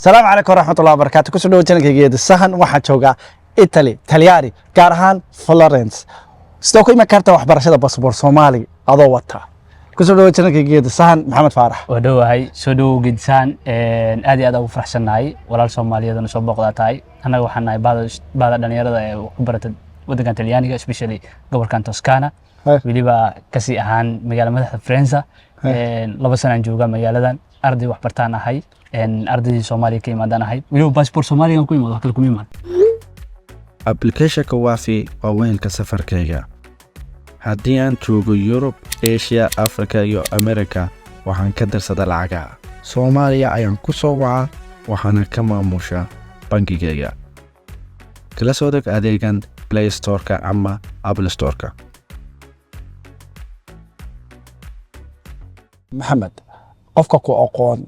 السلام عليكم ورحمة الله وبركاته. كسر دو channel كيجي السهن واحد شوقة إيطالي تالياري كارهان فلورنس استوكي ما كارتا وحبر شدا باسبور صومالي أضوتها. كسر دو channel كيجي السهن محمد فارح. ودو هاي سودو جدسان أدي أدو فرحسن هاي ولا الصومالية دون صوب بقطع هاي أنا وحنا بعض الدنيا رضا خبرة ودكان تالياني especially قبل كان توسكانا وليبا كسي أهان مجال مدح فرنسا لبسنا نجوجا مجال أرضي وحبرتانا هاي أرضي صومالي كيما دانا هاي ولو باسبور صومالي ينكوي ما ذكركم يمان application كوافي وين كسفر كيجا هديان توجو يوروب إيشيا أفريقيا يو أمريكا وحن كدر سدا العجا سوماليا أيام كسوعة وحنا كما موشا بنكي كيجا كلا سودك أديجان بلاي ستور كا أما أبل ستور كا محمد قفك كو أقوان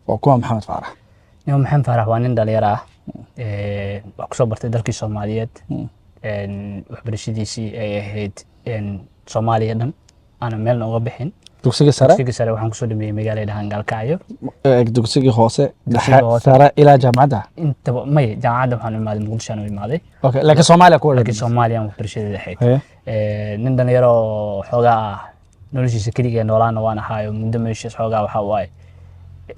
وكو محمد فارح. يوم محمد فارح وانين داليرا أقصى برتدرك الصوماليات وحبرشيديسي هيد صوماليا دم أنا ميل نوبحين دوكسيجي سارة سارة وحن كسود بمجال ده هنقال كايو دوكسيجي خوسة سارة إلى جامعة أنت ما جامعة ده هنو مال مقدشان وماله أوكي لكن صوماليا كورة لكن صوماليا وحبرشيدي هيد نندن يرو حوجا نولشي سكري نولان وانا هاي مدمشيس حوجا وحواي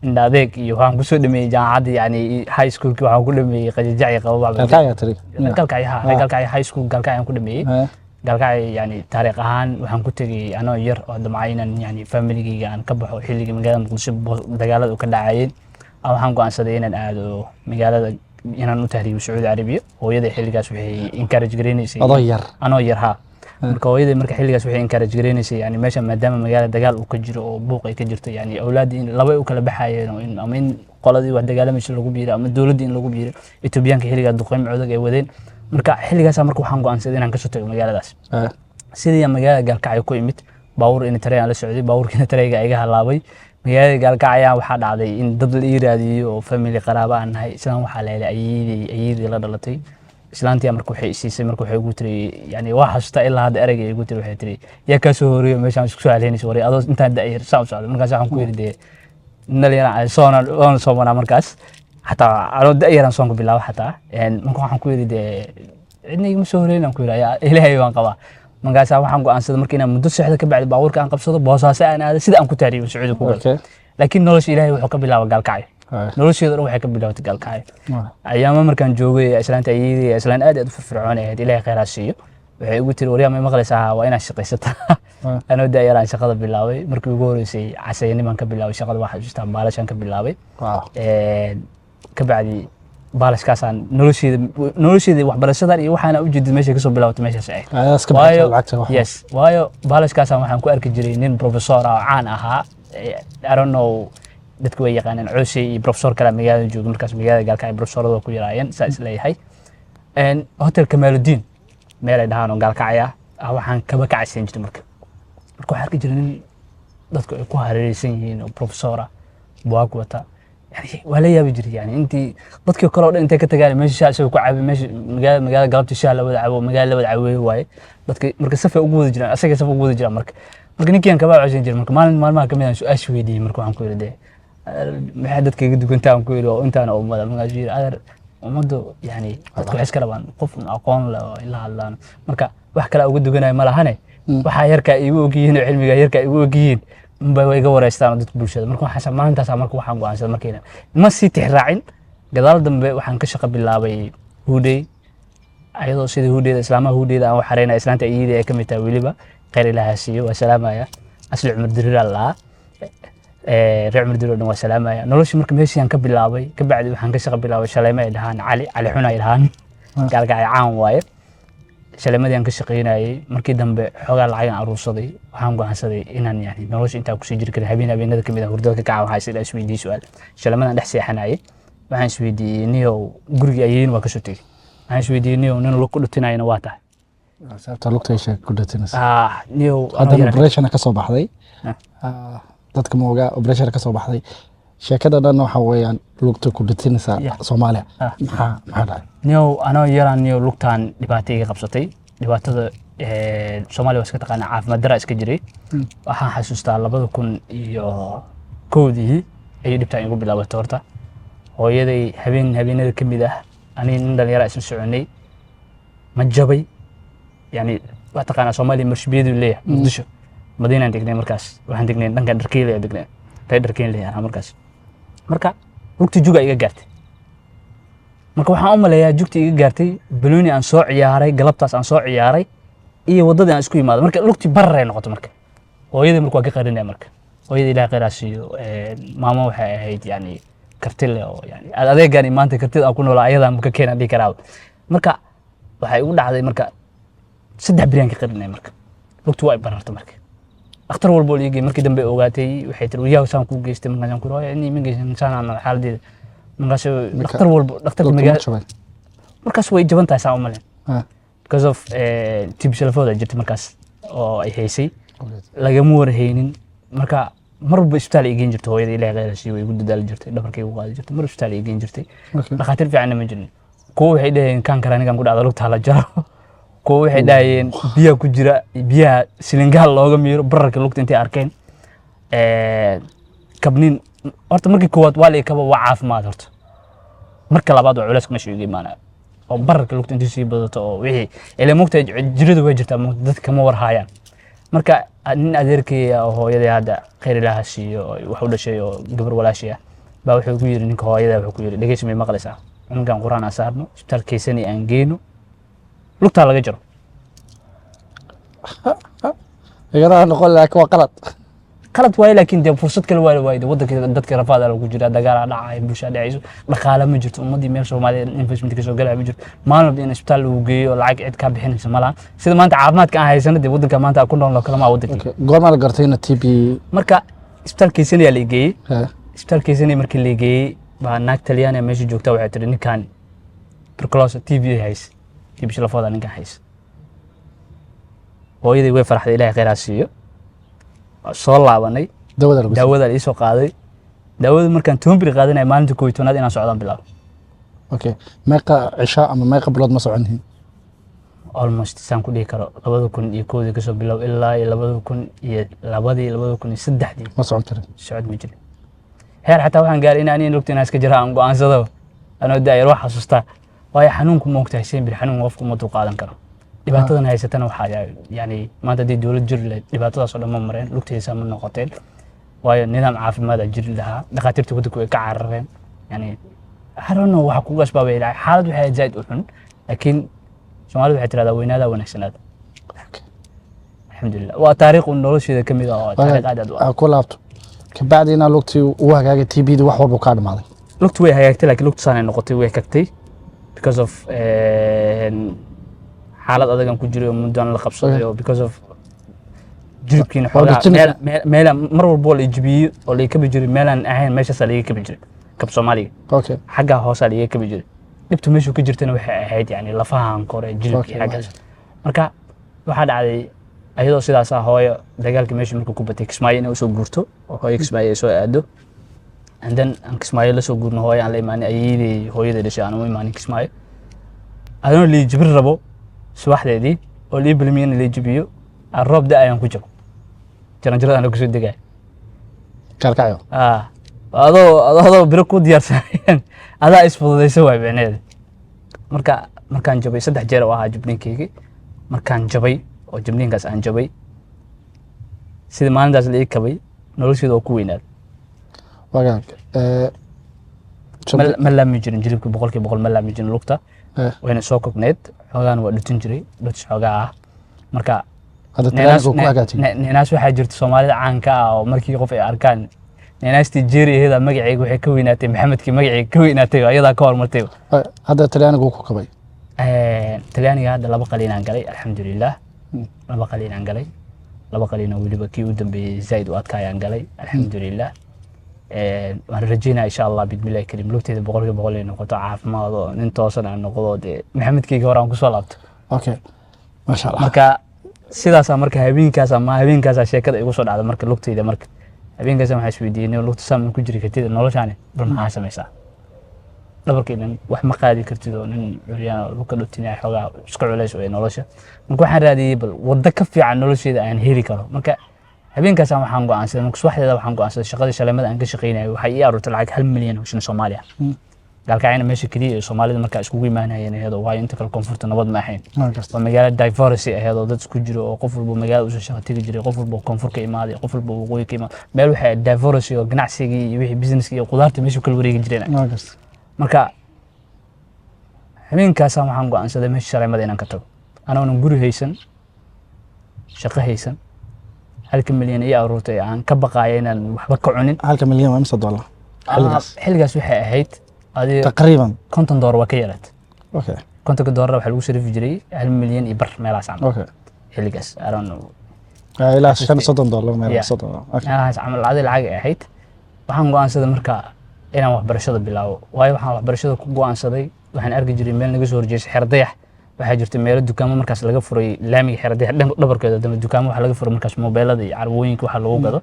إن هذاك يوهان كسود مي جامعة يعني هاي سكول كي وحن كل مي قد جاي قبوا كالكايا تري كالكايا هاي سكول كالكايا كل مي كالكايا يعني تاريخ هان وحن كنت أنا ير دمعينا يعني فاميلي عن كبحوا حلي مجال مقصب دجالة وكذا عين أو حن قان صدقين الأدو مجال هنا نتهري والسعودية العربية ويدا حلي جالس وحي إنكارج جرينيسي أضير أنا يرها marka hooyadii marka xilligaas waxay encourage gareynaysa yani meesha maadaama magaalada dagaal uu ka jiro oo buuq ay ka jirto yani awlaadii in laba u kala baxayeen oo in ama in qoladii wax dagaalamaysa lagu biiro ama dawladii in lagu biiro Etoobiyaanka xilligaas duqeyn codog ay wadeen marka xilligaas marka waxaan go'aansaday inaan ka soo tago magaaladaas sidii magaalada Gaalkacyo ku imid baawur in tareen la socday baawurkina tareega iga halaabay magaalada Gaalkacyo waxaa dhacday in dad la iraadiyo oo family qaraabo aan nahay islaan waxa la leeyahay ayidii la dhalatay islaantii markuu waxay siisay markuu waxay ugu tiri yani waa xasuusta ilaa hadda erayga ugu tiri waxay tiri yaa ka soo horiyo meeshaan isku soo haleynayso waray adoo inta daayir soo socdo markaas waxaan ku yiri naliyana ay soona markaas hataa aro daayir aan soo bilaabo hataa markaa waxaan ku yiri cidna ma soo horeyna ku yiri ilaahay waan qabaa markaas waxaan go'aansaday markii inaan muddo saxda ka bacdi baawarka aan qabsado boosaas aan aado sida aan ku taariyo Sacuudi ku gal laakiin nolosha ilaahay wuxuu ka bilaabay Gaalkacyo nolosheedu waxay ka bilowday Gaalkacyo ayaama markaan joogay islaanta ayidii islaan aad u firfircoon ahayd ilaahay khayraad siiyo waxay ugu tiri wariyaa ma maqlaysaa waa inaad shaqaysataa anoo daayiraan shaqada bilaabay markii ugu horeysay casayniman ka bilaabay shaqada waxa xasuustaa baalashan ka bilaabay ka bacdi baalashkaasaan nolosheeda waxbarashadan iyo waxaana u jeedid meesha ka soo bilowday meeshaas ay waayo baalashkaasaan waxaan ku arki jiray nin professor ah caan ahaa I don't know dadku way yaqaaneen Coosay iyo professor kala magaalada jooga markaas magaalada Gaalkacyo professorada ku yiraayeen saas leeyahay hotel Kamaluddin meel ay dhahaan Gaalkacyo waxaan kaba kacaysan jirtay marka waxaan arki jiray nin dadku ay ku hareeraysan yihiin oo professora buug wata yani wala yaabi jiray yani intii dadkii kale oo dhan intay ka tagaan meesha shaashada ku caabay meesha magaalada galabtii shaah la wada cabo magaalada wada caweey waaye dadkii marka safay ugu wada jiraan asaga safay ugu wada jiraan marka ninkiin kaba caysan jiray marka maalmaha kamid ah su'aash weydiiyay marka waxaan ku yiri maxay dadka iga dugantaan ku yiri oo intaan oo umada magaajir adar umadu yani dadku xis kala baan qof aqoon la ilaa hadlaan marka wax kala uga duganay ma lahane waxa yarka igu ogyihiin cilmiga yarka igu ogyihiin way iga wareystaan dadka bulshada marka waxa maantaas marka waxaan go'aansaday markiina ma sii tixraacin gadaal dambe waxaan ka shaqo bilaabay Huday ayadoo sidii Hudayda islaamaha Hudayda aan waxareynaa islaanta iyadii ay kamid tahay waliba khayr ilaahay siiyo wa salaamaya asli umar dirir allah reer muddo dhan waa salaamaya noloshii markii meeshaan ka bilaabay ka bacdi waxaan ka shaqo bilaabay shaleema ay dhahaan cali xuna ay dhahaan Gaalkacyo caan waaye shaleemadii aan ka shaqeynayay markii dambe xogaa lacag aan aruursaday waxaan go'aansaday inaan yani nolosha inta ku sii jiri karin habeenada kamid ah hurdada ka kaca waxaa sida isweydiin su'aal shaleemadan dhex seexanayay waxaan isweydiiyay niyow guriga ayeen waa ka soo tagay waxaan isweydiiyay niyow nin lug ku dhutinayna waa tahay sababta lugtay sheeg ku dhutinaysa niyow hadda operation ka soo baxday dadka ma ogaa operation ka soo baxday sheekada dhan waxa weeyaan lugta ku dhutinaysa Soomaaliya maxaa dhacay niyow anoo yaraan niyow lugtaan dhibaato iga qabsatay dhibaatada Soomaaliya waa iska taqaana caafimaad darro iska jiray waxaan xasuustaa 2001 ay dhibtaan igu bilaabatay horta hooyaday habeenada ka mid ah aniga nin dhalinyaro isla soconay ma jabay yani wax taqaanaa Soomaaliya marshbiyadu leeyahay Muqdisho Madiinaan degnay markaas waxaan degnay dhanka dharkeyle degnay dharkeyle leeyahay markaas marka lugta juga iga gaartay marka waxaan u maleeyaa jugta iga gaartay balooni aan soo ciyaaray galabtaas aan soo ciyaaray iyo wadadii aan isku imaado marka lugti barray noqoto marka hooyaday marka waa ka qarinay marka hooyaday ilaahay qiraasiyo maamo waxay ahayd yani kartile oo yani adeegan maanta kartida aan ku noolaa ayada ma ka keenan dhig karaa marka waxay ugu dhacday marka saddex biryan ka qarinay marka lugtu waa bararto marka dhakhtar walba oo liigay markii dambe ogaatay waxay tiri wiyaha saan ku geystay markaan ku rooyo inii mingaysan saan xaaladii markaas dhakhtar walba dhakhtarka magaalo markaas way jaban tahay saan u maleyn because of tib salafooda jirtay markaas oo ay haysay lagama warhaynin marka marba isbitaal ay geen jirtay hooyada ilaahay qeyrasii way ugu dadaal jirtay dhabarkay ugu qaadi jirtay mar isbitaal ay geen jirtay dhakhaatiir fiican ma jirin kuwa waxay dhahayeen kan karanigan ku dhacda lugta la jaro kuwa waxay dhahayeen biyaha ku jira biyaha silingaal looga miiro bararka lugta intay arkeen kabnin horta markii koowaad waa la kaba waa caafimaad horta marka labaad waa culays meesha uga imaanaya oo bararka lugta intii sii badato oo wixii ilaa mugta jiradu way jirtaa dadka kama war hayaan marka nin adeerkay oo hooyaday hadda khayr ilaaha siiyo wax u dhashay oo gabar walaashay ah baa wuxuu ku yiri ninka hooyada wuxuu ku yiri dhageysmi may maqlaysaa ninkan quraan asaarno isbitaalkeysani aan geeno lugta laga jaro igana noqon laakiin waa qalad waaye laakiin dee fursad kale waa waayay wadanka dadka rafaada lagu jira dagaal dhacay bulshada dhacayso dhaqaale ma jirto ummadii meel Soomaaliya investment ka soo galay ma jirto maalin in isbitaal lagu geeyo lacag cid ka bixinaysa malaha sida maanta caafimaadka aan haysan dee wadanka maanta ku nool kala ma wadanka goorma la gartayna TB marka isbitaalkeysani la geeyay isbitaalkeysani markii la geeyay baa naag Talyaani meesha joogta waxay tiri ninkan tuberculosis TB hays TB shilafooda ninkan hays hooyaday way farxday ilaahay khayr ha siiyo soo laabanay daawada la soo qaaday daawada markaan toonbir qaadanay maalinta 12aad inaan socdaan bilaabo meeqa cisha ama meeqa bilood ma soconhin almost saan ku dhigi karo 2001 ka soo bilaw ilaa 2003 ma socon karin socod ma jirin heer xataa waxaan gaaray in aan lugta inaan iska jira aan go'aansado anoo daayir wax xasuusta waayo xanuunku ma ogtahay sembir xanuun qofku ma dul qaadan karo dhibaatadan haysatana waxa yani maanta hadii dawlad jir leh dhibaatadaas oo dhan ma mareen lugtaysa ma noqoteen waayo nidaam caafimaad jir lahaa dhakhaatiirta wadanku ay ka carareen yani harano waxa ku gasbaabay ilaa xaalad waxay zaid u xun laakiin Soomaalidu waxay tiraahdaa weynaada wanaagsanaad alxamdulillah waa taariikh nolosheeda kamid ah oo taariikh aad ku laabto ka bacdina lugtii uu hagaagay TB wax walba ka dhamaaday lugtu way hagaagtay laakiin lugtu saanay noqotay way kagtay because of xaalad adagan ku jiray muddo la qabsaday because of jiribkiina xogaa meel mar walba la jibiyo oo la ka bijiray meelan ahayn meesha saliga ka bijiray kab Soomaaliga xagga hoose la ka bijiray dibtu meeshu ka jirtana waxay ahayd yani lafahan kore jiribkii xaggaas marka waxa dhacday ayadoo sidaas ah hooyo dagaalkii meeshu markuu ku batay Kismaayo inay soo guurto oo hooyo Kismaayo soo aado and then aan Kismaayo la soo guurno hooyo aan la imaanay ayay hooyada dhashay aan u imaanay Kismaayo adoo li jibir rabo subaxdeedii oo li bilmiin la jibiyo roob da ayaan ku jabo jaranjarada aan ku soo degay kalkayo adoo biro ku diyaarsan adaa isfududayso way beeneed markaan jabay 3 jeer oo ahaa jibninkeyga markaan jabay oo jibninkaas aan jabay sida maalintaas la ikabay nolosheeda oo ku weynaad wagaag ma laami jirin jilibka 100% ma laami jirin lugta wayna soo kobneed xogaan waa dhutin jiray dhutis xogaa ah marka hada talaas ku hagaatay ninaas waxa jirta Soomaalida caanka ah oo markii qof ay arkaan ninaasti jeeriheeda magacayga waxay ka weynaatay maxamedkii magacayga ka weynaatay ayada ka hormartay hada talaanigu ku kabay talaaniga hada laba qaliin aan galay alxamdulillah laba qaliin aan galay laba qaliin oo waliba kii u dambeeyay zaid u adkaayaan galay alxamdulillah waan rajeynaa insha Allah bidmillahi karim lugteeda 100% ay noqoto caafimaad oo nin toosan aan noqdo maxamedkeyga hore aan ku soo laabto ma sha Allah marka sidaas marka habeenkaas sheekada igu soo dhacday marka lugteeda marka habeenkaas waxaan isweydiinay lugta saaman ku jiri kartid noloshaani bal maxaa samaysaa dhabarkeenan wax ma qaadi kartid oo nin curiyaan lugka dhutinay xogaa iska culays oo nolosha marka waxaan raadiyay bal wada ka fiican nolosheeda aan heli karo marka habeenkaasaan waxaan go'aansaday marka subaxdeeda waxaan go'aansaday shaqadii shaleemada aan ka shaqeynayay waxay ii aruurtay lacag 1 milyan oo shilin Soomaaliya gaalkacayna meesha kaliya ee Soomaalida markaa iskugu imaanayeen iyadoo waayo inta kale koonfurta nabad ma ahayn waa magaalo diversity ahayd oo dad isku jiro oo qof walba magaalo u shaqo tagi jiray qof walba koonfur ka imaaday qof walba waqooyi ka imaaday meel waxay diversity oo ganacsiga iyo wixii businesska iyo qudaarta meesha kala wareegi jireen marka habeenkaasaan waxaan go'aansaday meesha shaleemada inaan ka tago anagoo guri haysan shaqo haysan 1 milyan ii aruurtay aan ka baqaayay inaan waxba ka cunin 1 milyan waa imsa dollar xilligaas waxay ahayd تقريبا $50 waa ka yaraad اوكي $50 waxa lagu sarifi jiray 1 milyan iyo bar meelaas camal اوكي xilligaas I don't know الى $5 meelaas اوكي meelaas camal lacag ay ahayd waxaan go'aansaday marka inaan waxbarashada bilaabo waayo waxaan waxbarashada ku go'aansaday waxaan arki jiray meel naga soo horjeesay xerdayax waxaa jirta meelo dukaamo markaas laga furay laamiga xerdayax dhabarkeeda dama dukaamo waxa laga furay markaas mobilada iyo carwooyinka waxa lagu gado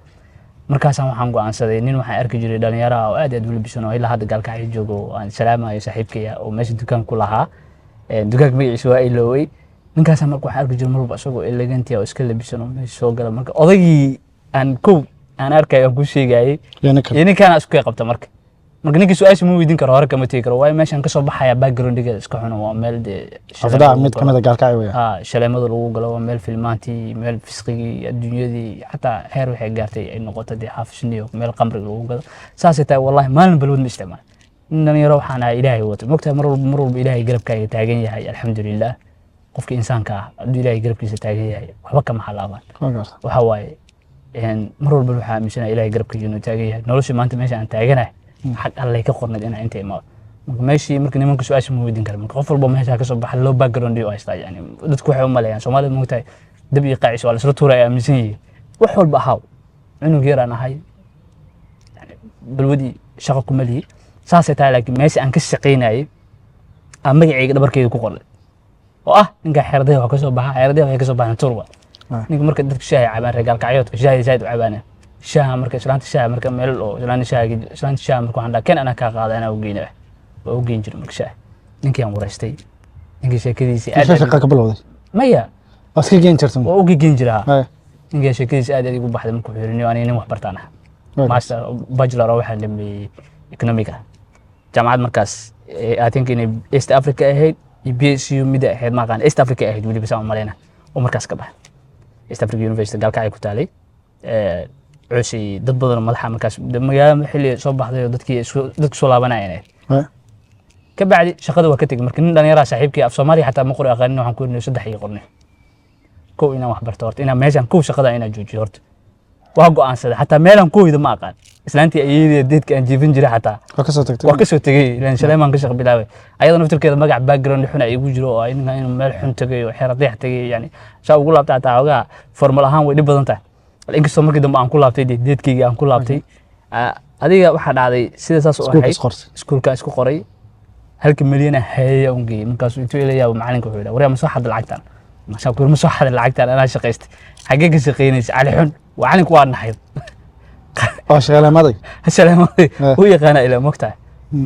markaasaan waxaan go'aansaday nin waxaan arki jiray dhalinyaro oo aad u labisan oo ilaa hadda gaalkacyo joogo aan salaamayo saaxiibkaya oo meesha dukaan ku lahaa dukaanka magaciisa waa iloway ninkaas marka waxaan arki jiray marba isagoo elegant ah oo iska labisan oo meesha soo gala marka odagii aan arkay aan ku sheegayay ninkaan isku qabta marka ninkii su'aasha ma weydiin karo hore kama tegi karo waayo meeshan ka soo baxaya background-iga iska xun waa meel afdaa mid kamid ah gaalkacyo weeye shaleemada lagu galo waa meel filmaantii meel fisqigii adduunyadii xataa heer waxay gaartay ay noqoto dee xaafisniyo meel qamriga lagu galo saasay tahay wallahi maalin balwad ma isticmaal dhalinyaro waxaan ahay ilaahay wato mogtahay mar walba ilaahay garabkaaga taagan yahay alxamdulilah qofka insaanka ah hadduu ilaahay garabkiisa taagan yahay waxba kama halaabaan waxa waaye mar walba waxaa aaminsanahay ilaahay garabkayga inuu taagan yahay nolosha maanta meesha aan taaganahay xaq allay ka qornayd inaan inta imaado marka meeshii marka nimanka su'aasha ma weydiin karo marka qof walba meesha ka soo baxa low background iyo haystaa yani dadku waxay u maleeyaan Soomaalida moogtahay dab iyo qaacis waa la isla tuuray aaminsan yihiin wax walba ahaw cunug yar aan ahay yani balwadi shaqo ku maliyi saasay tahay laakiin meesha aan ka shaqeynayay aan magacayga dhabarkayga ku qoray oo ah ninka xeerday waxa ka soo baxa xeerday waxa ka soo baxay turba ninka marka dadku shaahay cabaan reer gaalkacyoodka shaahay zaid u cabaanaa shaaha marka islaanta shaaha marka meel oo islaanta shaaha marka waxaan dhahay kan ana ka qaada ana u geynaa oo u geyn jiray marka shaaha ninkii aan wareystay ninkii sheekadiisa aad shaqa ka bilowday maya aska geyn jirtay oo u geyn jiraa ninkii sheekadiisa aad ugu baxday markuu xiriirnay ani nin wax bartaan ah master bachelor oo waxaan dhameeyay economics jaamacad markaas I think in East Africa ahayd BSU mid ahayd ma aqaan East Africa ahayd wali bas aan maleena oo markaas ka baxay East Africa University gaalkacyo ku taalay عشي dad badan madaxa markaas magaalada xilli soo baxday oo dadku soo laabanayeen ka bacdi shaqada waa ka tagay markii nin dhalinyaro saaxiibkii af Soomaali xataa ma qori aqaanin waxaan ku irnay 3 iyo qornay koo inaan wax barto horta inaan meeshan koo shaqada inaan joojiyo horta waa go'aansaday xataa meelan kooyda ma aqaan islaantii ayay deedka aan jiifin jiray xataa waa ka soo tagay ilaan Shaleymaan ka shaqo bilaabay ayadoo naftirkeeda magac background xun ay igu jiro oo inuu meel xun tagay oo xeeradeex tagay yani saa ugu laabtaa taa oga formal ahaan way dhib badan tahay inkastoo markii dambe aan ku laabtay deedkayga aan ku laabtay adiga waxa dhacday sida saas oo ahayd iskuulka isku qoray 1 milyan hayay uun geeyay markaas intuu ilayaa macalinka wuxuu yiraahdaa wareema soo xad lacagtan ma sha ku soo xad lacagtan ana shaqaystay xagee ka shaqeynaysa cali xun macalinku waa naxay oo shaqaalaamaday uu yaqaan ila mogtahay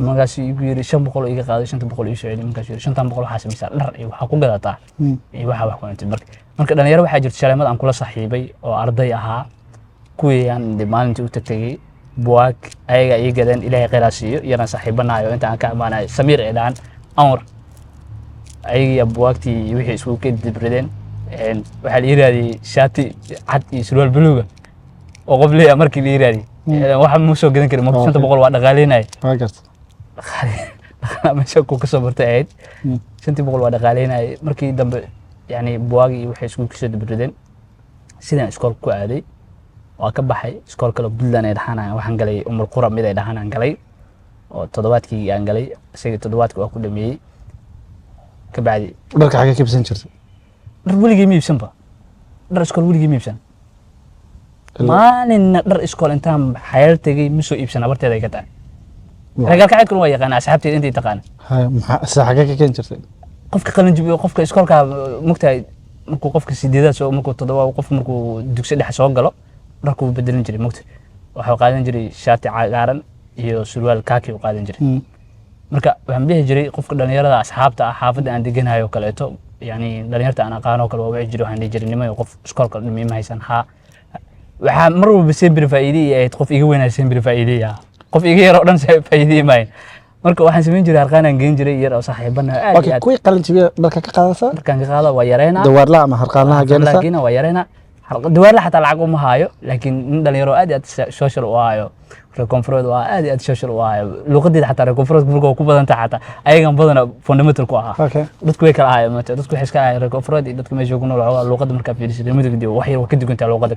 markaas igu yiri 500 iga qaaday 500 ii soo celin markaas yiri 500 waxa samaysaa dhar iyo waxa ku gadataa iyo waxa wax ku intay marka dhalinyaro waxa jirta shaleemad aan kula saaxiibay oo arday ahaa kuwii aan maalintii u tagay buug ayaga ay gadeen ilaahay qiraasiyo yana saaxiibanayo inta aan ka amaanay Samiir Eedaan Anwar ayaga buugtii wixii isku ka dibradeen waxa la yiraahday shaati cad iyo surwaal buluuga oo qof leeyahay markii la yiraahday waxa ma soo gadan karin ma 500 waa dhaqaaleynay waa garta meesha ku ka soo bartay ahayd 500 waa dhaqaaleynay markii dambe يعني بواقي وحي اسكول كسو دبردين سيدان اسكول ku aaday waa ka baxay iskool kale Buntland ay dhaxanayaan waxaan galay Qura mid ay dhaxanayaan galay oo toddobaadkii aan galay isaga toddobaadkii waa ku dhameeyay ka bacdi dharka xagee ka ibsan jirtay dhar weligii ma iibsan ba dhar iskool weligii ma iibsan maalin dhar iskool intaan xayal tagay ma soo iibsan abarteeda ay ka tahay ragal ka xidkun waa yaqaan asxaabteed intii taqaan ha xagee ka keen jirtay qofka qalin jibiyo qofka iskoolka mugtahay markuu qofka sideedaad soo markuu toddoba qof markuu dugsi dhex soo galo dharku bedelan jiray mugta waxa qaadan jiray shaati cagaaran iyo surwaal kaaki u qaadan jiray marka waxaan bixi jiray qofka dhalinyarada asxaabta ah xaafadda aan deganayo kaleeto yani dhalinyarta aan aqaan oo kale waa wixii jiray waxaan dhihi jiray nimayo qof iskoolka dhimay ma haysan ha waxaa mar walba sembir faa'iidey ay qof iga weynaa sembir faa'iideeya qof iga yar oo dhan faa'iidey maayn marka waxaan samayn jiray harqaan geen jiray yar oo saaxiibana aad okay kuwii qalin jabiya marka ka qaadaysa markaan ka qaado waa yareena dawaarla ama harqaanlaha geenaysa laakiin waa yareena dawaarla xataa lacag uma haayo laakiin nin dhalinyaro aad iyo aad social u haayo reconfront waa aad iyo aad social u haayo luqadeeda xataa reconfront marka ku badan tahay xataa ayagan badan fundamental ku ahaa okay dadku way kala ahaayeen maanta dadku waxay iska ahaayeen reconfront iyo dadka meesha ku nool luqada marka fiirisay midowga wax yar ka duwan tahay luqada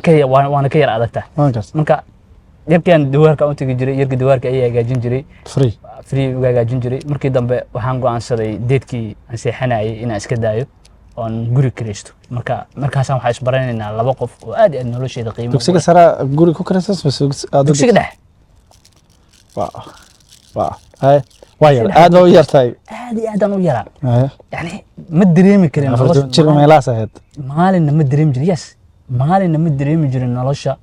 kale waana ka yar adagta marka yarkan dawaarka u tagi jiray yarka dawaarka ay hagaajin jiray free uga hagaajin jiray markii dambe waxaan go'aansaday deedkii aan seexanayay inaan iska daayo oon guri kiraysto markaas waxaan isbaranaynaa laba qof oo aad iyo aad nolosheeda qiimo dugsiga sare guri ku kiraysas dugsiga dhexe waa yar aad u yartahay aad iyo aad aan u yaraa yani ma dareemi karin jir meelahaas ahayd maalinna ma dareemi jirin yes maalinna ma dareemi jirin nolosha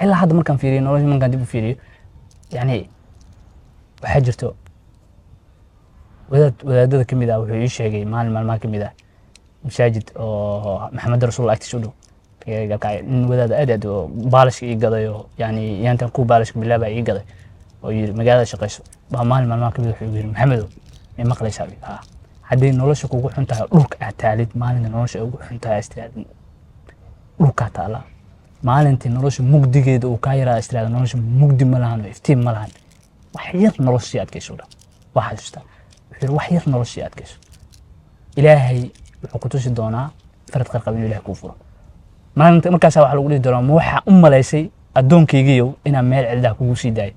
ilaa hadda markaan fiiriyo nolosha markaan dib u fiiriyo yani waxaa jirto wadaadada ka mid ah wuxuu ii sheegay maalin maalmaha ka mid ah masaajid oo maxamed rasuul agtiisa u dhow nin wadaad aad aad oo baalashka ii gaday oo yani yaantan ku baalashka bilaaba ii gaday oo yiri magaalada shaqayso baa maalin maalmaha ka mid wuxuu yiri maxamedow ma maqlaysaa haddii nolosha kugu xun tahay dhulka aad taalid maalinta nolosha ugu xun tahay istiraadin dhulkaa taala maalintii nolosha mugdigeeda uu kaa yaraa istiraada nolosha mugdi ma lahan iftiin ma lahan wax yar noloshii adkayso dhan waa xasuustaa wuxuu wax yar noloshii adkayso ilaahay wuxuu ku tusi doonaa farad qarqab inuu ilaahay kuu furo maalinta markaasaa waxaa lagu dhihi doonaa ma waxaa u malaysay addoonkaygiiyow inaan meel cidlaha kugu sii daayo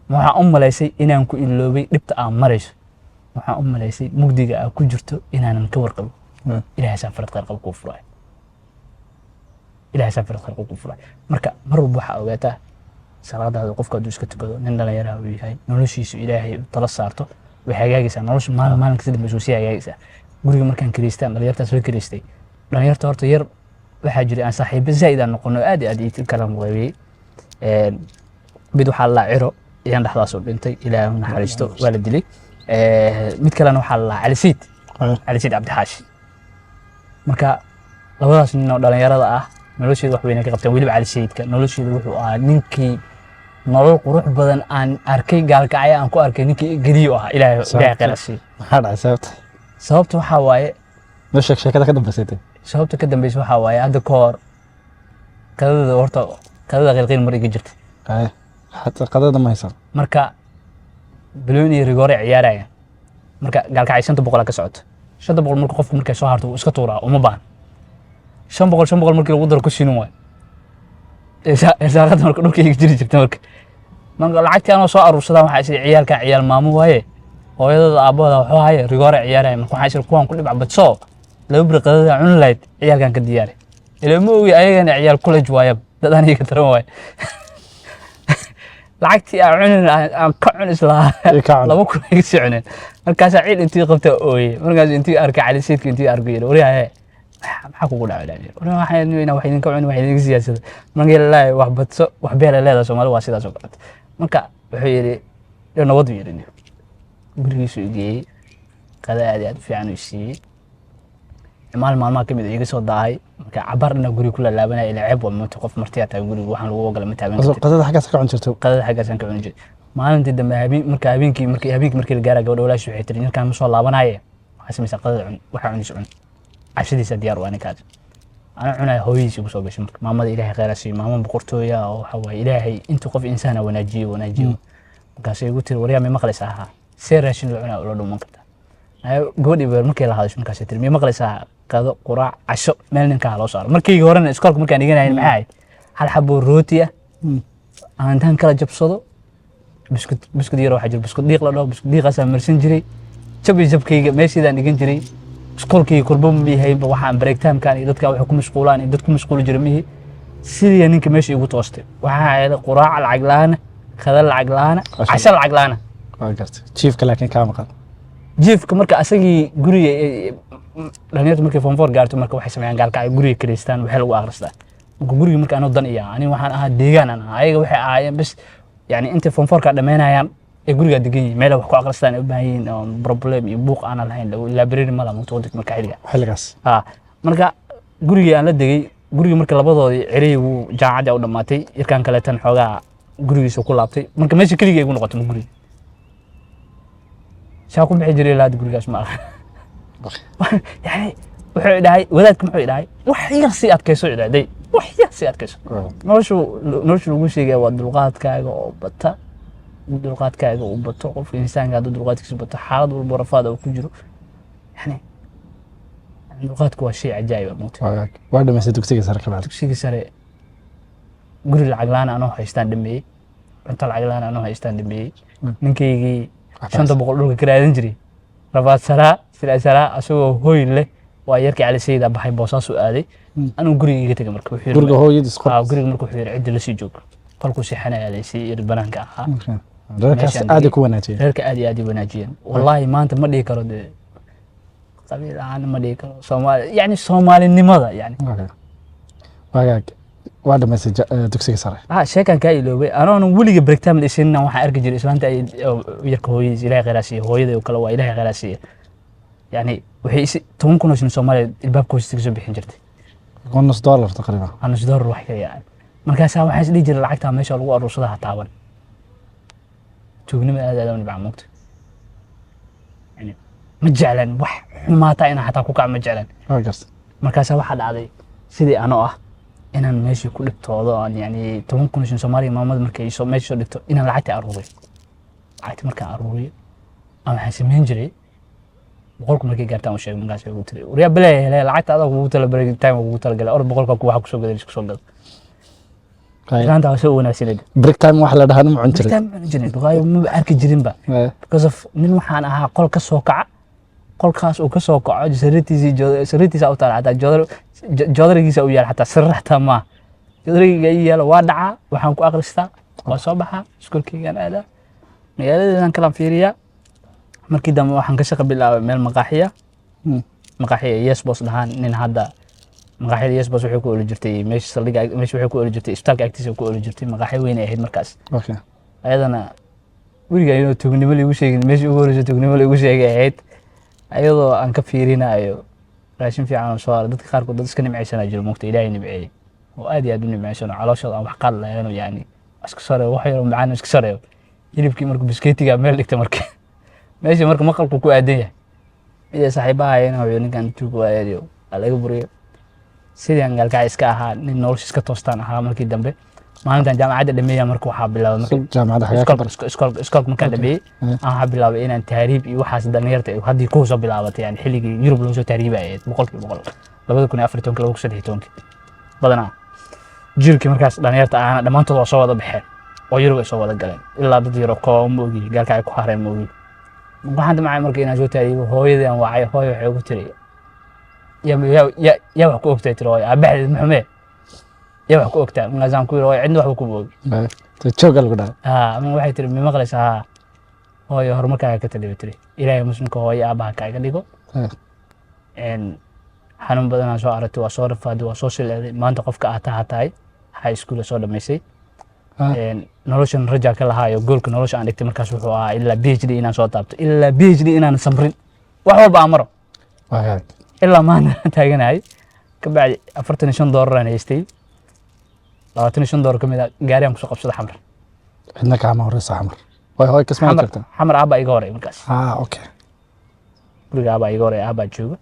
ma waxaa u malaysay inaan ku iloobay dhibta aan marayso ma waxaa u malaysay mugdiga aad ku jirto inaanan ka warqabin ilaahaysaan farad qarqab kuu furaay ilaahay safar qarqo ku furay marka mar walba waxa ogaataa salaadaada qofka hadduu iska tukado nin dhalinyaro uu yahay noloshiisu ilaahay tala saarto way hagaagaysaa nolosha maalin kasta dambe sii hagaagaysaa guriga markaan kiriistaan dhalinyartaas la kiriistay dhalinyarta horta yar waxaa jiray aan saaxiibo zaa'id aan noqono aad iyo aad ii kala muqaybiyey mid waxaa la ciro iyaan dhexdaas u dhintay ilaahay u naxariisto waa la dilay mid kalena waxaa la cali siid cabdixaashi marka labadaas nin oo dhalinyarada ah nolosheeda wax weyn ka qabteen waliba cali sayidka nolosheeda wuxuu ahaa ninkii nolol qurux badan aan arkay gaalkacay aan ku arkay ninkii galiyo ah ilaahay qeyrasi maxaa dhacay sababta waxa waaye ma sheekada ka dambaysay sababta ka dambaysay waxa waaye hadda ka hor qadada horta qadada qeylqeyl mar iga jirtay hatta qadada ma haysan marka bilowni rigoore ciyaaraya marka gaalkacay 500 ka socoto 500 marka qofku markay soo harto iska tuuraa uma baahan 500 markii lagu daro ku siinin waay isaaqada marka dhulka iga jiri jirtay marka lacagtii aan soo aruursadaa waxa isii ciyaalka ciyaal maamo waaye hooyadooda aabahooda wuxuu haye rigoore ciyaaraya marka waxa isii kuwan ku dhibc badso laba bir qadada cun lahayd ciyaalkan ka diyaari ilaa ma ogi ayagana ciyaal college waaya dadaan iga taran waay lacagtii aan ka cun islaa laba kun iga sii cuneen markaasaa ciid intii qabta ooye markaas intii arkay cali sayidka intii arkay yiri wariyaahe maxaa kugu dhacay waxaan wax idinka cuni wax idinka siyaasada marka ilaahay wax badso wax beel leedahay Soomaali waa sidaas oo kale marka wuxuu yiri nabad yiri gurigiisu geeyay qada aad aad fiican u siiyay maalmaha kamid iga soo daay marka cabarna guri kula laabanay ila ceeb waa qof martiya tahay guriga waxaan lagu ogalay mataaban qadada xaggaas ka cun jirto qadada xaggaas ka cun jirto maalintii dambe habeenkii markii la gaaray gabadha walaashu waxay tiri ninkan ma soo laabanaaye waxa sameeyay qadada cun waxa cunayso cun عشديسة ديار وأنا كاتب أنا عنا هويسي وصوب اسمك ماما إلهي غير شيء ماما بقرطويا أو حوا إلهي أنتو قف إنسانة ونجيه قاسي قلت له وريا مي مقلسها سير راشين العنا ولا منكتا قولي برمكي لها هذا شنو كاسيتر مي مقلسها كذا قراع عشو مالن كهلا صار مركي هورن اسكولك مركي نيجي هاي معاي هل حبوا الروتية أنا انتهن كلا جب صدو بسكت يروح حجر بسكت ديق لا بسكت ديق أسا مرسنجري جب كي ماشي ذا نيجي جري سكولكي كربون بيهاي waxaan break time kan dadka wax ku mashquulaan in dadku mashquul jirmihi sidii ninka meesha igu toostay waxa ay quraac lacag laana khadal lacag laana cashar lacag laana waa gartay chiefka laakiin ka maqan chiefka marka asagii guriga dhalinyaradu markay form 4 gaarto marka waxay sameeyaan gaalkacay guriga Kristaan waxa lagu akhristaa marka guriga marka anoo dan iyo ani waxaan ahaa deegaan aan ayaga waxay ahaayeen bas yani inta form 4 ka dhameynayaan ee guriga degan yihiin meel wax ku akhristaan u baahan yihiin problem iyo buuq aan lahayn library ma laha mutaqaddim marka xiligaas xiligaas marka guriga aan la degay guriga marka labadoodii cirigu jaamacadda u dhamaatay yarkan kale tan xoogaa gurigiisa ku laabtay marka meesha kaliya igu noqotay guriga shaa ku bixi jiray laad gurigaas ma aha yani wuxuu dhahay wadaadku muxuu dhahay wax yar si adkayso idaaday wax yar si adkayso noloshu lagu sheegay waa dulqaadkaaga oo bata dulqaadkaaga uu bato qofka insaanka hadduu dulqaadkiisa bato xaalad walba rafaad uu ku jiro yani dulqaadku waa shay cajaa'ib ah moogtay waa dhamaysay dugsiga sare ka bacdi dugsiga sare guri lacag la'aan anoo haystaan dhameeyey cunto lacag la'aan anoo haystaan dhameeyey ninkaygii 500 dhulka ka raadin jiray rafaad saraa sida saraa asagoo hooy leh waa yarkii cali sayida baxay boosaas u aaday anuu guriga iga tagay marka wuxuu guriga hooyadiis qor guriga markuu wuxuu cid la sii joogo qolku si xanaa lay si ir banaanka ahaa reerkaas aad ku wanaajiyeen reerka aad iyo aad wanaajiyeen wallahi maanta ma dhigi karo de qabiil aan ma dhigi karo Soomaali yani Soomaalinimada yani wagaag waa dhamaysay dugsiga sare sheekan ka iloobay anoon weliga breakdown dhisinna waxa arki jiray islaanta ay yarka hooyadiis Ilaahay khayraasiyo hooyada kale waa Ilaahay khayraasiyo yani waxay 10 kun oo shilin Soomaali ilbaabka hoostiisa soo bixin jirtay $1 taqriiban $1 wax ka yahay markaas waxa is dhigi jiray lacagta meesha lagu aruursada ha taaban tuugnimo aad u nibca moogta yani ma jeclan wax xumaata ina xataa ku kac ma jeclan markaas waxa dhacday sidii ano ah inaan meeshii ku dhigtoodo aan yani 10 kun oo shilin Soomaali maamada markay soo meesha dhigto inaan lacagta aruuriyo lacagta marka aruuriyo ama waxaan sameyn jiray boqolku markay gaartaan u sheegay markaas ugu tiray wariya bilaay lacagta adag ugu tala break time ugu tala galay or boqolka ku waxa ku soo gaday isku soo gaday Islaanta waa soo wanaagsaneed break time wax la dhahan ma cun jiray break time ma jirin duqaayo ma arki jirin ba because of nin waxaan ahaa qol ka soo kaca qolkaas uu ka soo kaco sariirtiisa u taala joodarigiisa u yaal xataa sirraxta ma joodariga yaal waa dhaca waxaan ku akhristaa waa soo baxa iskuulkaygan aada magaaladeedan kala fiiriya markii dambe waxaan ka shaqo bilaabay meel maqaaxiya yes boss dhahan nin hadda maqaaxiyada yes boss wuxuu ku ooli jirtay meesha saldhiga meesha wuxuu ku ooli jirtay isbitaalka agtiisa ku ooli jirtay maqaaxiyo weyn ay ahayd markaas ayadana weliga inuu tuugnimo lagu sheegin meesha ugu horreysay tuugnimo lagu sheegay ahayd ayadoo aan ka fiirinayo raashin fiican oo soo aar dadka qaar dad iska nimcaysanaa jiro moogta Ilaahay nimceeyay oo aad iyo aad u nimcaysan calooshooda aan wax qaad lahayn yani iska sareeyo wax yar oo macaan iska sareeyo hilibkii markuu biskeetiga meel dhigtay markii meesha marka maqalku ku aadan yahay iyo saaxiibaha oo ninkan tuugo ayeeyo alaga buriyo sidaan galka iska ahaa nin noloshiisa iska toostaan ahaa markii dambe maalintan jaamacadda dhameeyay markuu waxa bilaabay markii jaamacadda xagaa iskool markaan dhameeyay aan bilaabay inaan tahriib iyo waxaas dhalinyarta ay hadii ku soo bilaabatay yani xilligii Yurub loo soo tahriibay 100% 2014 badanaa jirkii markaas dhalinyarta aan dhamaantood soo wada baxeen oo Yurub ay soo wada galeen ilaa dad yar oo moogi galka ay ku hareen moogi waxaan damcay markii inaan soo tahriibo hooyadaan wacay hooyo waxay ugu tiri ya wax ku ogtay tiro abaxid maxamed ya wax ku ogtaa markaasaan ku yiri cidna wax ku boogi jooga lagu dhahay ama waxay tiri ma maqlaysaa hooyo horumarkaaga ka taliyo tiri Ilaahay muslimka hooyo aabaha kaaga dhigo xanuun badan aan soo aragtay waa soo rafaaday waa soo silaaday maanta qofka aad tahay high school soo dhamaysay noloshan raja ka lahaayo goolka nolosha aan dhigtay markaas wuxuu ahaa ilaa PhD inaan soo taabto ilaa PhD inaan samrin wax walba amaro ilaa maanta taaganahay ka bacdi $45 aan haystay $25 kamid ah gaari aan ku soo qabsaday xamar cidna ka ma horeysa xamar way hooy kasmaa kartaa xamar aaba iga horay markaas okay guriga aaba iga horay aaba jooga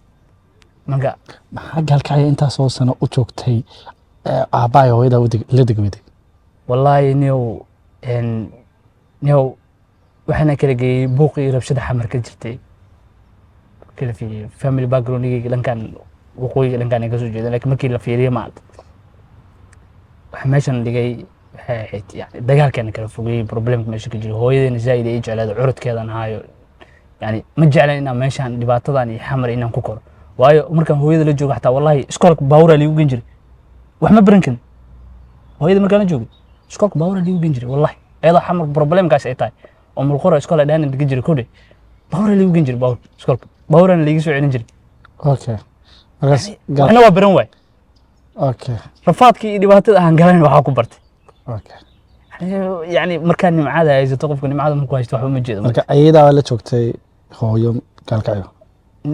marka maxaa galkay inta soo sano u joogtay aabay hooyada la degweday wallahi niyow waxaana kala geeyay buuqii rabshada xamar ka jirtay kala fiiriyay family background-iga dhankan waqooyiga dhankan ka soo jeedo laakiin markii la fiiriyo ma waxa meeshan dhigay waxay ahayd yani dagaalkan kala fogay problemka meesha ka jiro hooyadeena zaid ay jeclayd curudkeedan haayo yani ma jeclaan inaan meeshan dhibaatadan iyo xamar inaan ku koro waayo markaan hooyada la joogo xataa wallahi iskoolka baawra liigu gen jiray wax ma baran karin hooyada markaan la joogay iskoolka baawra liigu gen jiray wallahi ayadoo xamar problemkaas ay tahay oo mulqora iskool ay dhaana dhigan jiray kode baawra liigu gen jiray baawr iskoolka baawrana liiga soo celin jiray okay markaas waxna waa baran waay okay rafaadkii iyo dhibaatada aan galan waxa ku bartay okay yani markaan nimcada haysato qofka nimcada markuu haysto waxba ma jeedo marka ayada la joogtay hooyo galkayo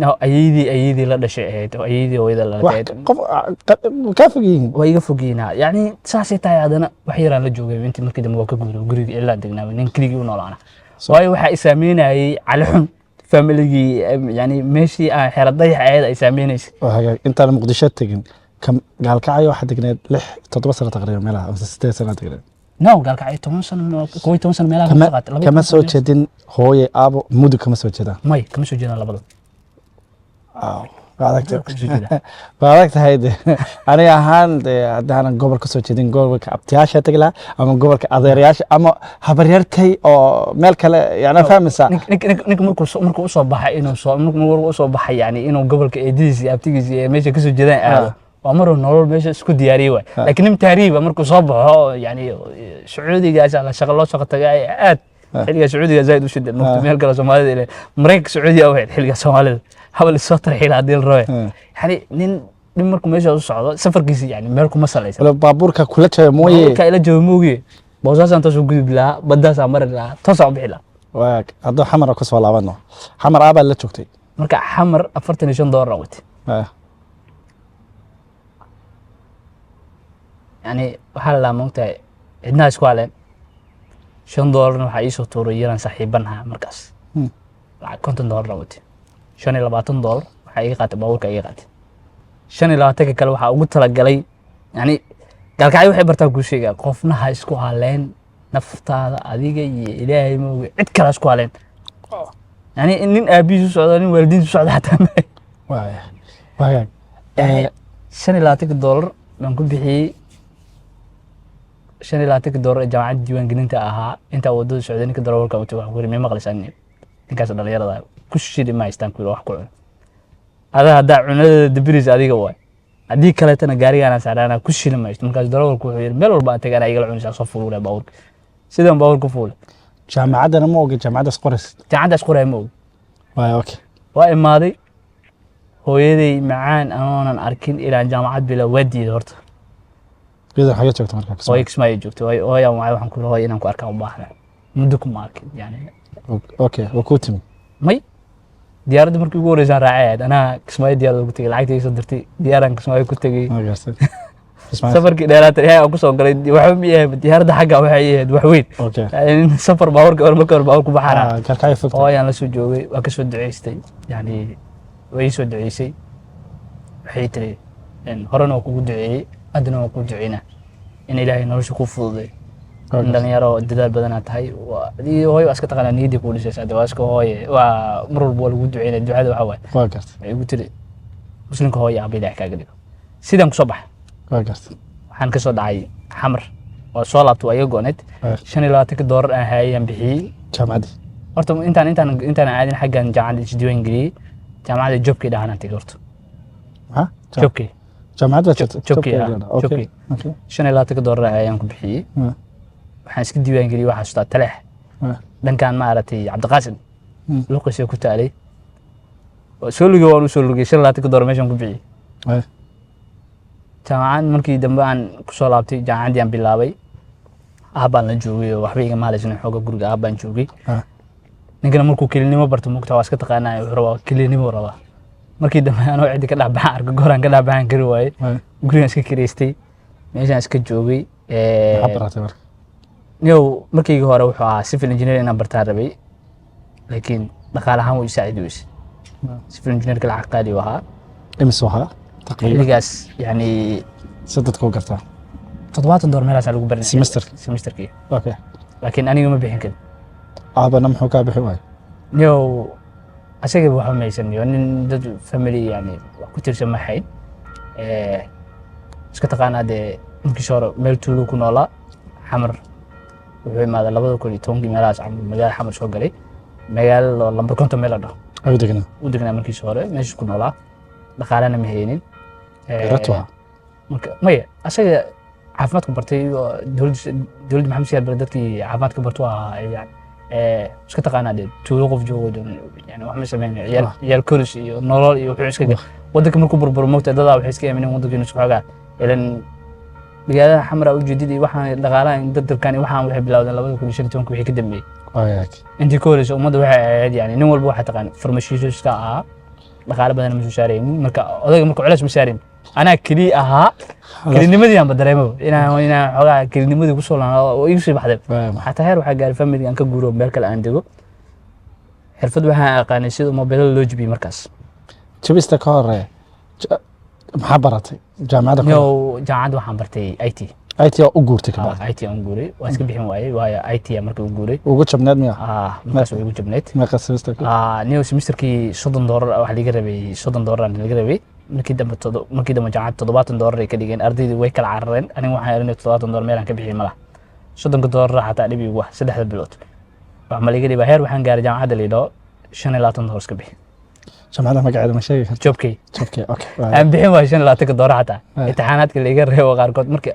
no ayadii la dhashay ahayd oo ayadii hooyada la wax dhashay qof ka fog yihiin way iga fogeynaa yacni saasay tahay haddana wax yaraan la joogay intii markii dambe waa ka guuray guriga ilaa degnaa nin keligii u noolaana waayo waxaa i saameynayay cali xun familigii yani meeshii aan xero dayax ahayd ay saameynaysa waa hagaag intaan muqdisho tegin gaalkacyo waxaa degneed 7 sano taqriiban meelaha ama 8 sano degneed no gaalkacyo 10 sano 11 sano meelaha ka qaatay kama soo jeedin hooye aabo mudug kama soo jeedaan may kama soo jeedaan labada waa adag tahay de aniga ahaan de haddaanan gobol ka soo jeedin gobolka abtiyaasha tagi lahaa ama gobolka adeerayaasha ama habaryartay oo meel kale yana fahmaysaa ninka markuu usoo baxay markuu usoo baxay yani inuu gobolka eedadiisa iyo abtigiisa iyo meesha kasoo jeedaan aado waa maruu nolol meesha isku diyaariyey waay laakiin nin tahriiba markuu soo baxo yani sacuudigaas la shaqo loo shaqo tagay aad xilliga sacuudiga zaid u shidda meel kale soomaalida ilaa mareykanka sacuudiga u hayd xilliga soomaalida habal soo tarxiil hadii la rabo yani nin markuu meesha u socdo safarkiisa yani meel kuma salaysan wala baabuurka kula jooga mooye baabuurka ila jooga mooye boosaasaan toos u gudub lahaa baddaasaan mari lahaa toosaan u bixi lahaa waag hadduu xamar ka soo laabano xamar aabaa la joogtay marka xamar $45 watay yani waxaa la moogtahay cidnaha isku haleen $5 waxaa iisoo tuuray yaraan saaxiibanaha markaas lacag $50 watay $25 waxaa iga qaatay baabuurka iga qaatay 25 kale waxaa ugu talagalay yani gaalkacyo waxay bartaa kuu sheegaa qofna ha isku haleen naftaada adiga iyo ilaahay mooga cid kale isku haleen yani nin aabihiis u socdo nin waalidiintu u socdo xataa waagaag $25 baan ku bixiyey $25 jaamacadda diiwaangelinta ahaa intaa wadada socday ninka darawalka watay wax ku yiri ma maqlaysaa ninkaas dhalinyarada ku shidi ma haystaan ku wax ku cun adaa haddaa cunada dabiris adiga waay haddii kaleetana gaarigaana saaraana ku shili maysto markaas darawalku wuxuu yiri meel walba aan tagana igala cunaysaa soo fuulay baabuurka sidaan baabuurka fuulay jaamacaddana ma oga jaamacaddaas qorays jaamacaddaas qoray ma og waay okay waa imaaday hooyaday macaan aanan arkin ilaa jaamacad bila waadiida horta iyadoo xagee joogta markaa hooyo kismaayo joogto hooyaan waxaan ku hooyo inaan ku arkaan u baahna muddo kuma arkin yani okay waa kuu timi may diyaaradda markii ugu horeysaan raacay anaa kismaayo diyaaradda ku tegey lacagta iga soo dirtay diyaaraan kismaayo ku tegey safarkii dheeraatay aan ku soo galay waxba ma yahay diyaaradda xagga waxay ahayd wax weyn safar baabuurka marka hore baabuur ku baxaana hooyaan la soo joogay waa ka soo duceystay yani way soo duceysay waxay tiri horena waa kugu duceeyey haddana waa kugu duceynaa in ilaahay nolosha kuu fududay in dhalinyaro dadaal badanaa tahay hooyo waa iska taqaanaa niyaddii kuu dhisaysaa de waa iska hooye waa mar walba waa lagu duceynaya ducada waxaa waaye waa gartay waxay igu tiri muslimka hooye aaba ilaah kaaga dhigo sidaan kusoo baxay waa gartay waxaan ka soo dhacay xamar waa soo laabtay waa iga go-need $25 aan hayaan bixiyey jaamacaddii horta intaan aadin xaggan jaamacadda isdiiwaan geliyey jaamacadda jobkii dhahanaan tegey horta jobkii jaamacadda jirta jobkii $25 ayaan ku bixiyey waxaan iska diiwaan geliyey waxaa xasuustaa taleex dhankan maaragtay cabdiqaasim luqisee ku taalay soo lugay waan u soo lugay $25 meeshaan ku bixiyey jaamacad markii dambe aan kusoo laabtay jaamacaddii aan bilaabay aabbaan la joogay oo waxba iga mahalaysana xooga guriga aabbaan joogay ninkana markuu kelinimo barto mugtaa waa iska taqaanaa wuxuu rabaa kelinimo rabaa markii dambe anoo ciddi ka dhexbaxaan arka gooraan ka dhexbaxaan kari waayey gurigaan iska kireystay meeshaan iska joogay niyow markaygii hore wuxuu ahaa civil engineer inaan bartaan rabay laakiin dhaqaale ahaan wuu isaacidi weyse civil engineerka lacag qaali u ahaa imis ahaa xilligaas yani si dadka u gartaa $70 meelaasaa lagu barinay semesterkii okay laakiin aniga ma bixin karin aabana muxuu kaa bixi waayey niyow asagaba waxba maysan iyo nin dad family yani wax ku tirsan ma hayn iska taqaanaa dee markiisa hore meel tuulo ku noolaa xamar wuxuu imaaday 2010 meelahaas magaalada xamar soo galay magaalo lambar 50 meel dhaho u degnaa markiisa hore meesha ku noolaa dhaqaalena ma haynin marka maya asaga caafimaadku bartay dowladda maxamed siyaad bare dadkii caafimaadka bartu ahaa yani iska taqaanaa dee tuulo qof joogo yani wax ma sameynaya ciyaal koris iyo nolol iyo wuxuu iska waddanka markuu burburo moogta dadaa waxay iska aamineen waddankiinu isku xoogaa ilan magaalada xamara ujeedid iyo waxaan dhaqaalaha dadkan waxaan waxay bilowdeen 2015 wixii ka dambeeyey intii ka horeysa ummadda waxay ahayd yani nin walba waxaa taqaan farmashiiska ahaa dhaqaale badan ma soo saaraynin marka odayga marka culays ma saarin anaa keliya ahaa kelinimadii aan dareemo inaan xogaa kelinimadii ku soo laanaado oo igu sii baxday xataa heer waxaa gaaray family aan ka guuro meel kale aan dego xirfad waxaan aqaanay sida mobilada loo jibiyo markaas jabista ka hore maxaa baratay jaamacadda yo jaamacadda waxaan bartay IT IT oo u guurtay ka bacdi IT aan guuray waa iska bixin waayay waayo IT marka uu guuray ugu jabneed miya markaas way ugu jabneed meeqa semester niyo semesterkii $30 wax laga rabay $30 laga rabay markii dambe jaamacadda $70 ay ka dhigeen ardaydu way kala carareen aniga waxaan erinay $70 meel aan ka bixiyay malaha $30 xataa dhibi ugu ah 3 bilood wax ma laga dhibaa heer waxaan gaaray jaamacadda la yidhaho $25 iska bixi jaamacadda magaceeda ma sheegi kartaa joobkay okay aan bixin waayo $25 xataa imtixaanaadka laga reebo qaarkood marka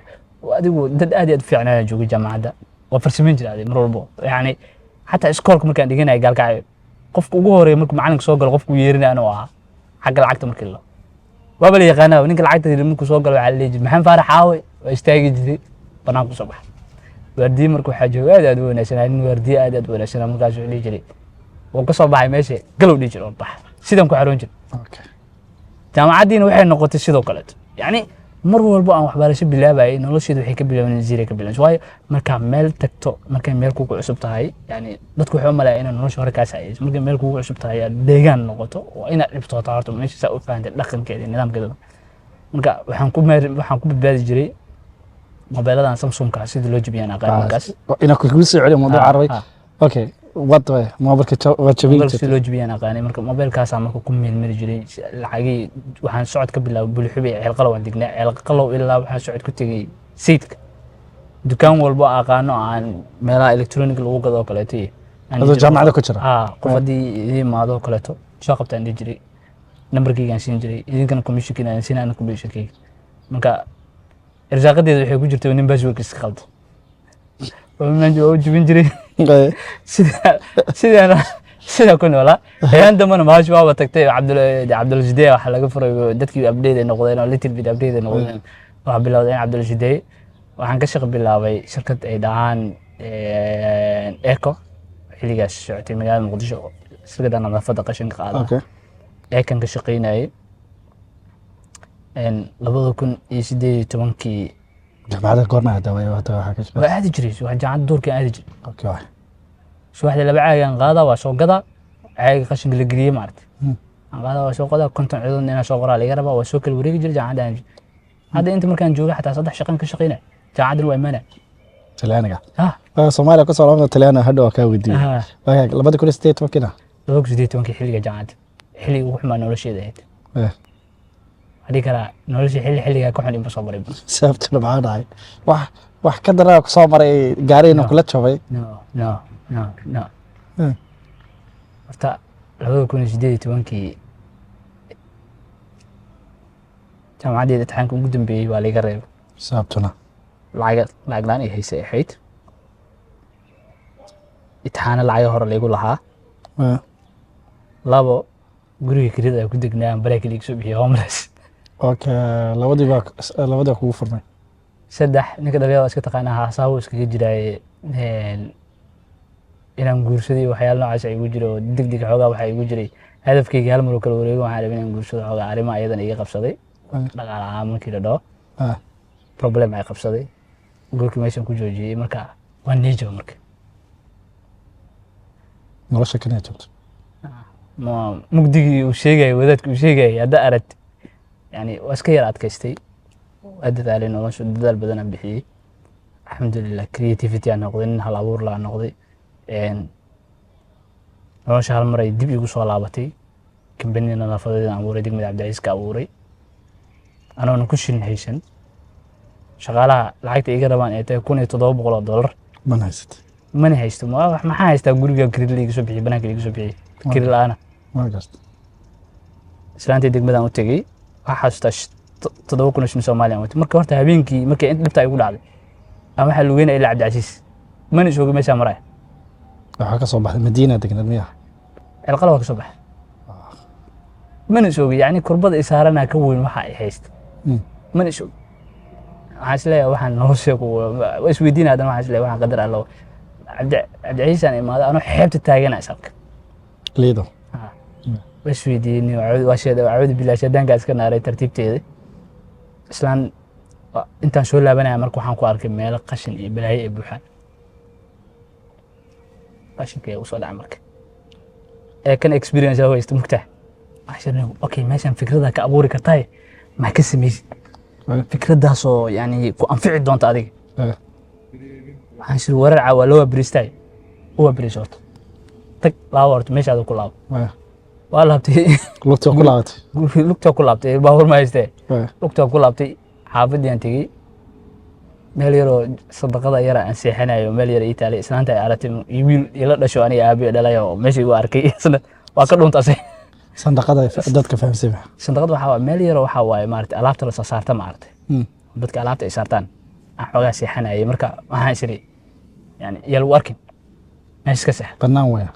adigu dad aad iyo aad u fiicnaa joogay jaamacadda waa farsameyn jiray mar walbo yani xataa iskoolka markaan dhiganay gaalkacyo qofka ugu horeeya markuu macalinka soo galo qofku yeerinay anoo ahaa xagga lacagta markii la waaba la yaqaanaa ninka lacagta markuu soo galo waxaa la leeyahay maxaan faarax aawe waa istaagi jiray banaanku soo baxay waardiye marka waxaa jooga aad u wanaagsanaa nin waardiye aad u wanaagsanaa markaas wuxuu dhihi jiray wuu ka soo baxay meesha galow dhihi jiray oo bax sidan ku xaroon jiray jaamacaddiina waxay noqotay sidoo kaleeto yani mar walbo aan waxbarasho bilaabayay nolosheedu waxay ka bilaabeen zero ka bilaabeen waayo marka meel tagto markay meel kugu cusub tahay yani dadku waxay u maleeyaan inay nolosha hore ka saayayso markay meel kugu cusub tahay aad deegaan noqoto waa inaad dhibtooto horta meesha saa u fahanteen dhaqankeeda iyo nidaamkeeda marka waxaan ku badbaadi jiray mobiladan Samsung-ka sidii loo jibiyaan aqaan markaas ina ku soo celiyo mawduuc carabi okay wad way mobilka waa jabin sidii loo jibiyaan aqaan marka mobilkaas aan marka ku meelmari jiray lacagii waxaan socod ka bilaabay bulxubay ceelqalow aan dignaa ceelqalow ilaa waxaan socod ku tagay sayidka dukaan walbo aqaano aan meelaha electronic lagu gado kaleeto adoo jaamacadda ku jira qof hadii imaado kaleeto soo qabtaan jiray numberkayga aan siin jiray idinkana commissionkiina aan siinaan commissionkayga marka irsaaqadeedu waxay ku jirtay nin bashwak iska qaldo oo jibin jiray sida ku noolaa ayaan dambana maash waaba tagtay Cabduljideey waxa laga furay dadkii update ay noqdeen oo little bit update ay noqdeen waxa bilowday Cabduljideey waxaan ka shaqo bilaabay shirkad ay dhahaan Eco xiligaas socotay magaalada Muqdisho shirkadda nadaafadda qashinka qaada Ecan ka shaqeynayay 2018 jaamacadda goorma daaway waxa ka shaqeeyay waa aadi jiray waa jaamacadda doorka aadi jiray okay subaxda laba caag aan qaada waa soo gada caag qashinka la geliyay maartay aan qaada waa soo qada konton ciidan inaan soo qoraa laga rabaa waa soo kala wareegi jiray jaamacadda hadda inta markaan joogay xataa saddex shaqan ka shaqeynay jaamacadda waa imaanay Talyaaniga Soomaaliya ku soo laabtay Talyaaniga hadda waa ka weydiiyay labada kun state wakina 2018 xilliga jaamacadda xilliga ugu xumaa nolosheeda ahayd hadii kala nolosha xilliga ka xun in soo maray sababta maxaa dhacay wax ka daraa ku soo maray gaariina kula jabay no horta 2018 jaamacadda imtixaanka ugu dambeeyay waa laga reebay sababtuna lacag laan ay haysay ahayd imtixaana lacag hore lagu lahaa labo guriga kirida ay ku degnaan bareek liig soo bixiyo homeless okay labada kugu furmay saddex ninka dhalinyarada iska taqaana haasaabo iskaga jiray inaan guursaday waxyaalo noocaas ay ugu jiro degdeg xoogaa waxa igu jiray hadafkayga hal mar oo kala wareego waxaan rabay inaan guursado xoogaa arrimo ayadan iga qabsaday dhaqaale ahaan markii la dhaho problem ay qabsaday goolkii meeshan ku joojiyay marka waa niijo marka nolosha kana joogto mugdigii uu sheegay wadaadku uu sheegay hadda aragti yani waa iska yar adkaystay waa dadaalay nolosha dadaal badan aan bixiyay alxamdulillah creativity aan noqday nin hal abuur la noqday nolosha hal mar ay dib igu soo laabatay kambanida nadaafadeed aan abuuray degmada Cabdicasiis ka abuuray anoona ku shilin haysan shaqaalaha lacagta iga rabaan ay tahay $1700 mana haysto maxaa haystaa guriga kiril iga soo bixiyay banaanka iga soo bixiyay kiril aana islaantii degmadan u tagay waxa xasuustaa 7,000 Soomaaliya marka horta habeenkii markay inta dhibta igu dhacday ama waxa lugeynay ilaa Cabdicasiis mana soo meesha maray waxa ka soo baxday Madiina degnad miyaa القلب صباح من سوق يعني كربض إسهارنا كون وحى حيست من سوق عسلية وحن نوسق وإسويدين هذا ما عسلية وحن قدر الله عبد عيسى يعني ما أنا حبت التاجين أسألك ليدو وش ويديني وعود بالله شدان قاعد كنا رأي ترتيب تيدي إسلام أنت شو لا بنا مركو حنكو أركب ميل قشن بلاي بوحان قشن كي وصل عمرك كان إكسبيرينس هو يستمتع عشان أوكي ماشي فكرة ذاك أبوري كتاي ما كسميش فكرة ده صو يعني كو أنفع دون تعدي عشان ورع ولو بريستاي هو بريسوت تك لا ورت ماشي هذا كله والله بتي lugta ku laabatay lugta ku laabtay baawar ma haystay lugta ku laabtay xaafadii aan tagay meel yar oo sadaqada yar aan seexanayo meel yar Italy islaanta ay aragtay wiil ila dhasho aniga aabi dhalay oo meeshii uu arkay isna waa ka dhuntaasay sandaqada dadka fahamsan sandaqada waxa meel yar waxa waaye maartay alaabta la soo saarta maartay dadka alaabta ay saartaan aan xogaa seexanayay marka waxaan isiri yani yal warkin meesh ka sax banaan weya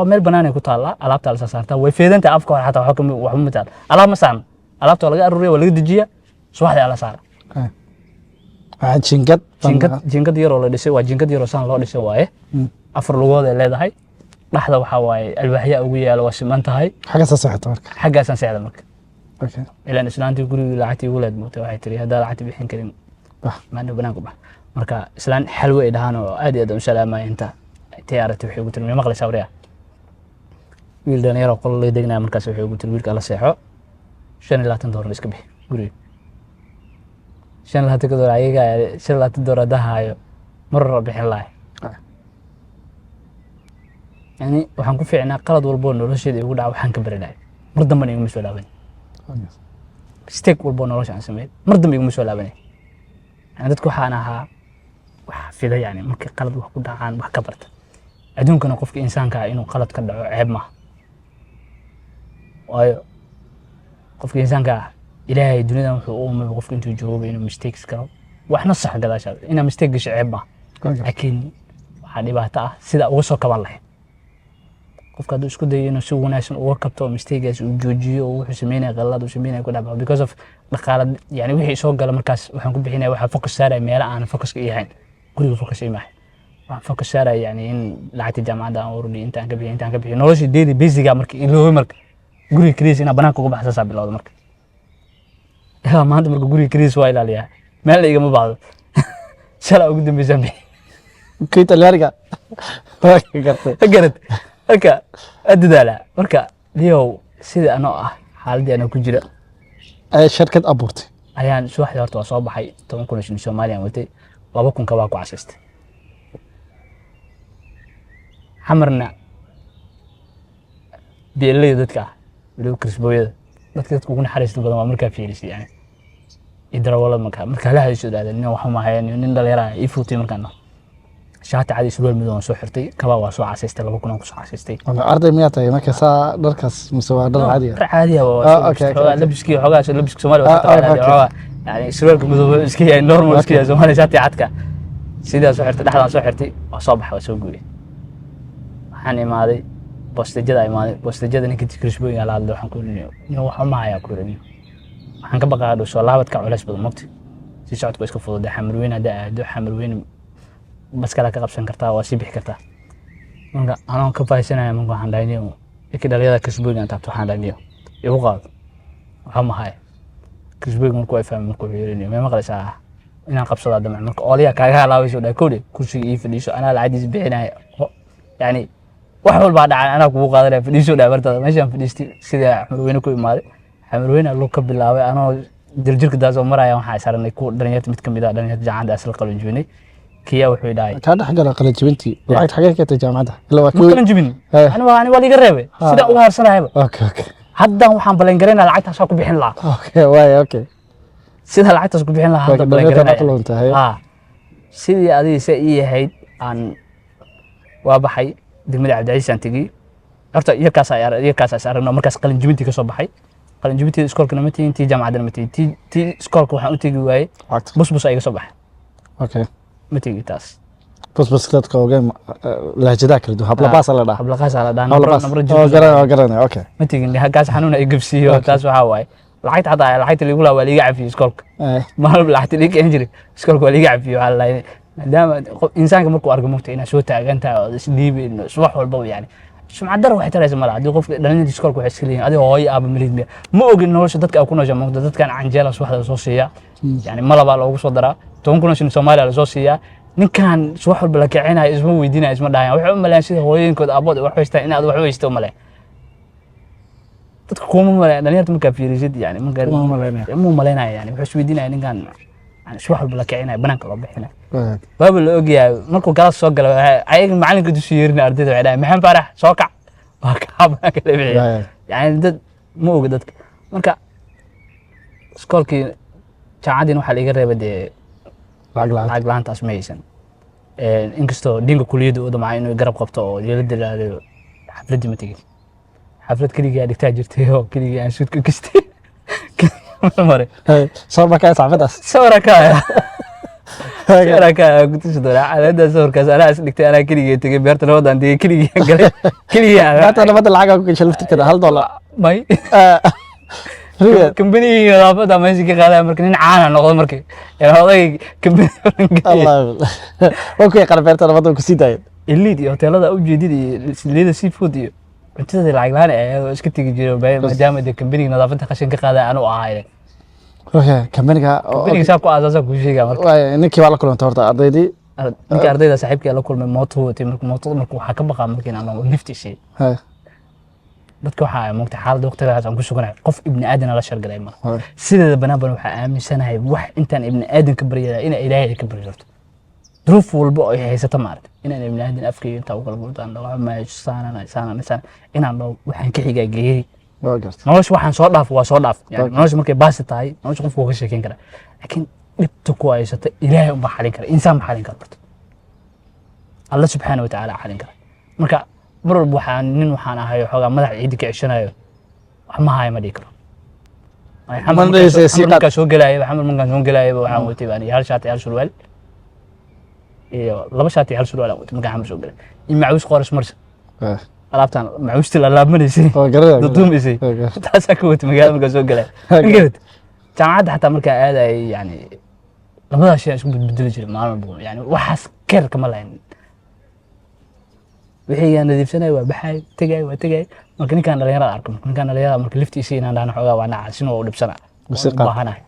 meel banaan ay ku taala alaabta la soo saarta way feedanta afka xataa waxa kuma wax ma taal alaab ma saan alaabta laga aruuriyo wala laga dijiya subaxdii ala saara waxa jingad yar oo la dhisay waa jingad yar oo saan loo dhisay waaye afar lugood ay leedahay dhaxda waxa waaye alwaaxya ugu yaalo waa siman tahay xagaas saxta marka xagaasan seexda marka okay ilaa islaantii guriga lacagtii ugu leed mootay waxay tiri hadaa lacagtii bixin karin maana banaanku bax marka islaan xalwe ay dhahaan oo aad iyo aad u salaamay inta تيارتي وحي قلت له مقلي سوريا ويل دانيرو قول لي دغنا markaas wuxuu ugu tilwiilka la seexo 25 doolar iska bixi guriga 25 doolar ayaga 25 doolar dahayo mar bixin laay yani waxaan ku fiicnaa qalad walbo nolosheeda ugu dhac waxaan ka baranay mar dambe iguma soo laaban mistake walbo nolosha aan sameeyay mar dambe iguma soo laaban yani dadku waxaan ahaa wax fida yani markii qalad wax ku dhacaan wax ka barta adduunkana qofka insaanka inuu qalad ka dhaco ceeb ma waayo qofka insaanka ilaahay dunida wuxuu u umay qofka intuu joogo inuu mistakes karo waxna sax gadaashaada inaa mistake gasho ceeb ma laakiin waxa dhibaato ah sida uga soo kaban lahayd qofka hadduu isku dayo inuu si wanaagsan uga kabto mistakegaas uu joojiyo oo wuxuu sameynaya qalad uu sameynaya ku dhaco because of dhaqaale yani wixii soo gala markaas waxaan ku bixinaya waxa focus saaray meel aan focus ka yahayn guriga focus ay maahay waxaan focus saaray yani in lacagta jaamacadda aan ururiyo intaan ka bixiyo noloshii daily basic marka ilaahay marka guriga kaliis ina banaanka uga baxsan bilowdo marka yaa maanta marka guriga kaliis waa ilaaliyaa meel igama baahdo shala ugu dambaysan bixi kii talyaaniga garad marka adadaala marka liyow sida anoo ah xaaladii anoo ku jira ay shirkad abuurtay ayaan subaxdii horta waa soo baxay 10,000 shilin Soomaaliya watay 2,000 ka waa ku casaystay xamarna beelay dadka waliba krisbooyada dadka ugu naxariista badan waa markaa fiirisay yani idara wala marka la hayso daada nin wax ma hayeen nin dhalinyaro ah ii fuutay markaan shaati cadi surwaal midow soo xirtay kaba waa soo casaystay 2,000 ku soo casaystay arday miyaa tahay marka saa dharkaas mise waa dhar caadi ah caadi ah waa labiskii xogaas labiska Soomaaliya waa taqaanaa yani surwaalka midow iska yahay normal iska yahay Soomaaliya shaati cadka sidaas soo xirtay dhaxdan soo xirtay waa soo baxay waa soo guuray waxaan imaaday boostejada ninka krisbooyinka la hadlo waxaan ku leeyahay nin wax ma haya ku leeyahay waxaan ka baqaa dhasho laabad ka culays badan mugti si socodku iska fududay xamarweyn hada aado xamarweyn bas kala ka qabsan kartaa waa si bixi kartaa marka anoo ka faa'iisanaya marka waxaan dhahaynaa ikii dhalinyarada krisbooyinka aan taabto waxaan dhahaynaa igu qaad wax ma haya krisbooyinka markuu ay fahmay markuu yiri ma maqlaysaa inaan qabsado damac marka ooliya kaaga halaabayso dhakoodi kursiga ii fadhiiso anaa lacagtiis bixinaya yani wax walba dhacay anaa kugu qaadanay fadhiiso dhaabartada meeshaan fadhiistay sida xamarweyne ku imaaday xamarweyne loo ka bilaabay anoo dirjirka daasoo maraya waxaan saarnay ku dhalinyarta mid kamid ah dhalinyarta jaamacadda asal qalin jibinay kiya wuxuu dhahay ka dhaxgal qalin jibintii lacag xagee ka tay jaamacadda ila waa qalin jibin ani waa liga reebay sida uga harsanayba okay haddan waxaan balan gareynaa lacagtaas ku bixin lahaa okay sida lacagtaas ku bixin lahaa hadda balan gareynaa sidii adiga say ii yahayd aan waa baxay degmada Cabdicasiis aan tagay horta iyakaas aragno markaas qalin jibintii ka soo baxay qalin jibintii iskoolkana ma tiin tii jaamacadana ma tiin tii iskoolka waxaan u tagi waayay bus ay ka soo baxay okay ma tagi taas bus dadka ogaan lahjada kala duwan habla baas la dhaha habla qaas la dhaha nambar garanay okay ma tagin halkaas xanuun ay gabsiyo taas waxa waay lacagta liigu laa waa liiga cafiyo iskoolka maalba lacagta liiga injiri iskoolka waa liiga cafiyo waxa la maadaama insaanka markuu arko mugta inaa soo taagan tahay oo isdhiibin subax walba yani sumcad dar waxay taraysa malaha haddii qofka dhalinyarada iskoolka waxay iska leeyihin adiga hooyo aaba milid miya ma ogin nolosha dadka ku noosha moogta dadkan canjeela subaxda soo siiya yani malabaa loogu soo daraa 10 kun oo shilin Soomaaliya la soo siiyaa ninkan subax walba la kicinayo isma weydiinayo isma dhahayan waxay u maleeyaan sida hooyooyinkooda aabood wax haystaan in aad wax haysto male dadka kuma maleeyaan dhalinyarada markaa fiirisid yani ma maleynaya yani waxay isweydiinayaan ninkan yani subax walba la kicinayo banaanka loo bixinayo baaba la ogyahay markuu galaas soo galo ayaga macalinka dusha yeerina ardayda waxay dhahayan maxamed farax soo kac waa ka banaanka la bixiyo yani dad ma oga dadka marka iskoolkii jaamacadina waxaa laga reebay dee lacag la'aantaas ma haysan inkastoo dinka kuliyadda uu damcay inuu garab qabto oo yeela dalaalayo xafladii ma tegin xaflad keligaa dhigtaa jirtay oo keligaa aan suudka gastay mare soo markaa saafadaas sawirka kutusi doonaa calaamada sawirkaas anaa is dhigtay anaa keligii tegay beerta nabadan tegay keligii galay keligii beerta nabada lacag ku gashay laftirkeeda $1 may كمبني رافضة ما يجي قال مركن عانى نقول مركن يعني هذا كمبني الله اوكي قربت انا بدو كسيداي اللي دي هوتيلada u jeedidii leeda seafood iyo cuntada lacag laan ee iska tagi jiro maadaama de kambaniga nadaafada qashin ka qaaday aanu ahayn okay kambaniga saab ku aasaasan ku sheega marka way ninkii waa la kulantay horta ardaydii ninka ardayda saaxiibkii la kulmay mooto watay mooto markuu waxa ka baqaa markii aan liftiisii dadka waxa ay moogtay xaalad waqtigaas aan ku suganahay qof ibn aadan la shargalay ma sideeda banaan waxa aaminsanahay wax intaan ibn aadan ka baryada in ilaahay ka baryoto duruuf walba oo ay haysato maarta inaan ibn aadan afkii inta u kala buutaan waxa ma saanana inaan loo waxaan ka xigaa geeyay nolosh waxaan soo dhaaf waa soo dhaaf yani nolosh markay baasi tahay nolosh qofku ka sheekeyn kara laakiin dhibta ku haysato ilaahay u baxalin kara insaan baxalin kara Allah subhanahu wa ta'ala xalin kara marka mar walba waxaan ahay xogaa madax ciidi ka cishanayo wax ma hayo ma dhigi karo markaa soo gelaayay waxaan watay baan hal shaati hal surwaal iyo laba shaati hal surwaal aan watay markaan xamar soo galay in macawiis qoras marsa alaabtaan macawiistii la laabanaysay duduumaysay taasaa ka watay magaalada markaan soo galay jaamacadda xataa markaa aadayay yani labadaas shay isku bedeli jiray maalin walba yani waxaas keer kama lahayn wixii aan nadiifsanay waa baxay tagay marka ninkaan dhalinyarada arko ninkaan dhalinyarada marka liftiisa inaan dhaana xogaa waa nacaasin oo dhibsana baahanahay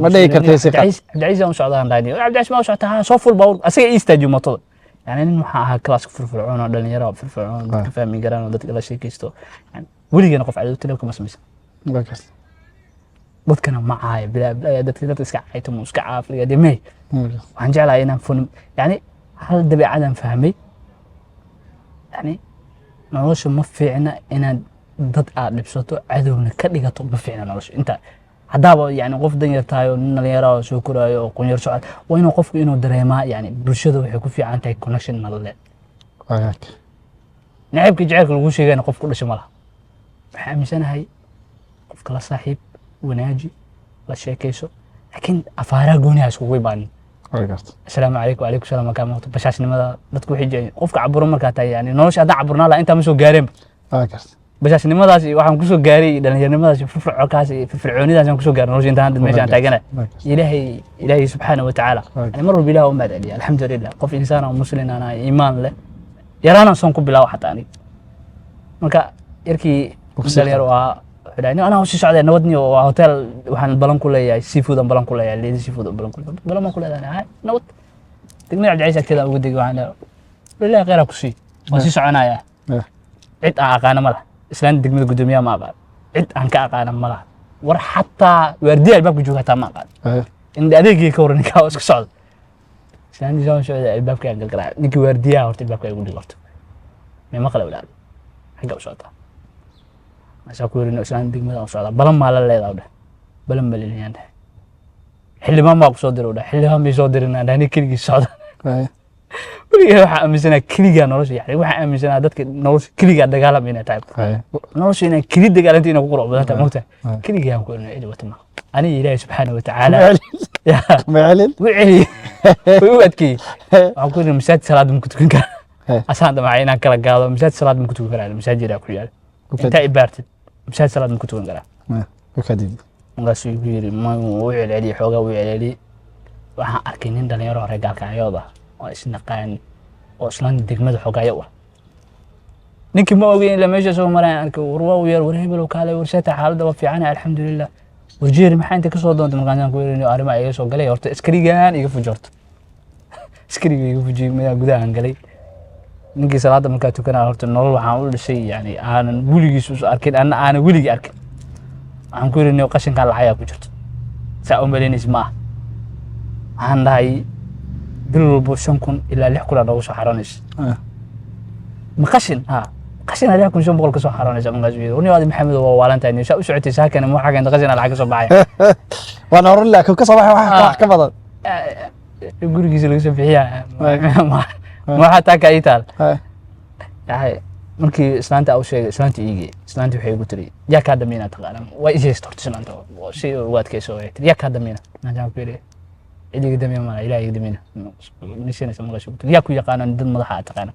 ma dhigi kartay si Abdicaziz aan socdaan dhaani Abdicaziz ma socota soo full bawr asaga istaajiyo mootada yani nin waxa ahaa class firfircoon oo dhalinyaro firfircoon dadka fahmi garaan oo dadka la sheekaysto yani weligeena qof cadaw taleeb kama samaysan dadkana ma ahay bilaa dadka iska cayto mu iska caafiga demay waxaan jeclahay inaan fun yani hal dabeecadan fahmay يعني نولش ما فينا إن ضد لبسته عدونا كذي قطع ما فينا نولش أنت هذا يعني قف دنيا تايو نليرا شكرا يو كونير سؤال وينو قف إنه دريما يعني برشده ويكون في عنده كونكشن مالله. نعيب كجعلك الوشي جانا قف كل شيء ماله. حامسنا هاي قف كلا صاحب وناجي لا شيء كيسو لكن أفارق جوني أسوي باني. السلام عليكم وعليكم السلام كما بشاش نمدا dadku xijay qofka caburo marka taay yani nolosha hada caburna la inta ma soo gaareen bashaash nimadaas waxaan ku soo gaaray dhalinyarnimadaas firfircoonidaas aan ku soo gaaray nolosha inta hadda meesha aan taagana ilaahay subhanahu wa ta'ala yani mar walba ilaahay u maad celiya alxamdulillah qof insaan oo muslim ana iimaan leh yarana son ku bilaaw xataa ani marka yarkii dhalinyaro ah xidhaani ana si socday nabadni oo hotel waxaan balan ku leeyahay seafood aan balan ku leeyahay leedi seafood balan ku leeyahay nabad degmada Abdicaziz agteeda ugu degay waxaan ilaahay khayr ku sii waan si soconaya cid aan aqaan ma laha islaan degmada gudoomiyaha ma aqaan cid aan ka aqaan ma laha war xataa waardiye albaabka jooga taa ma aqaan in adeegii ka waran ka isku socdo islaan soo socda albaabka aan galgalaa ninkii waardiyaha horta albaabka ay ugu dhigto ma maqla walaal xagga u socota asaa ku yirina islaan degmada u socda balan ma la leedahay balan baliliyaan xildhibaan baa ku soo diray xildhibaan bay soo dirina dhaani keligii socda weligaa waxaa aaminsanaa keligaa nolosha yani waxaa aaminsanaa dadka nolosha keligaa dagaalama inay tahay nolosha inaan keli dagaalantii inay ku qurux badan tahay mogtahay keligaa aan ku inay cidi wata maa aniga ilaahay subxaana wa tacaala macalin wuu celiye way u adkeeyey waxaan ku yidhi masaajid salaad ma ku tukan karaa asaan damacay inaan kala gaado masaajid salaad ma ku tukan karaa masaajidaa ku yaala intaa ibaartid masaajid salaad ma ku tukan karaa markaasuu igu yidhi wuu celceliyey xoogaa wuu celceliyey waxaan arkay nin dhalinyaro hore gaalkacyooda oo isnaqaan oo islaan degmada xogaayo ah ninkii ma ogeyn ila meesha soo maraya arkay warwa u yar war hebel oo kale warshata xaaladda waa fiican alxamdulillah warjeeri maxaa inta ka soo doontay markaan ku yeerin arrimaha iga soo galay horta askarigan iga fujorto askariga iga fujiyay meel gudahan galay ninkii salaada markaa tukanaa horta nolol waxaan u dhashay yani aanan weligiis u arkin aanan weligii arkin waxaan ku yeerin qashinka lacag ku jirto saa u maleynaysa ma waxaan dhahay bil walba 5,000 ilaa 6,000 noogu soo xaroonaysa ma qashin قشنا عليها كل شيء بقول كسر حرانة جاب من غزوير وني هذا محمد ووالنتين شو سعتي ساكن مو حاجة عند قشنا العكس صباحي وانا اقول لك كسر واحد كبضل يقول لك يسوي فيها ما حتى كايتال يعني مركي سلانتا او شيء سلانتي يجي سلانتي وحي قلت لي يا كادمينا تقالم وايجي استرت سلانتا شيء واد كيسو يا كادمينا نجاك بيري اللي قدامي ما الى يقدمينا نسينا سمغش قلت يا كو يقانا ضد مدحا تقانا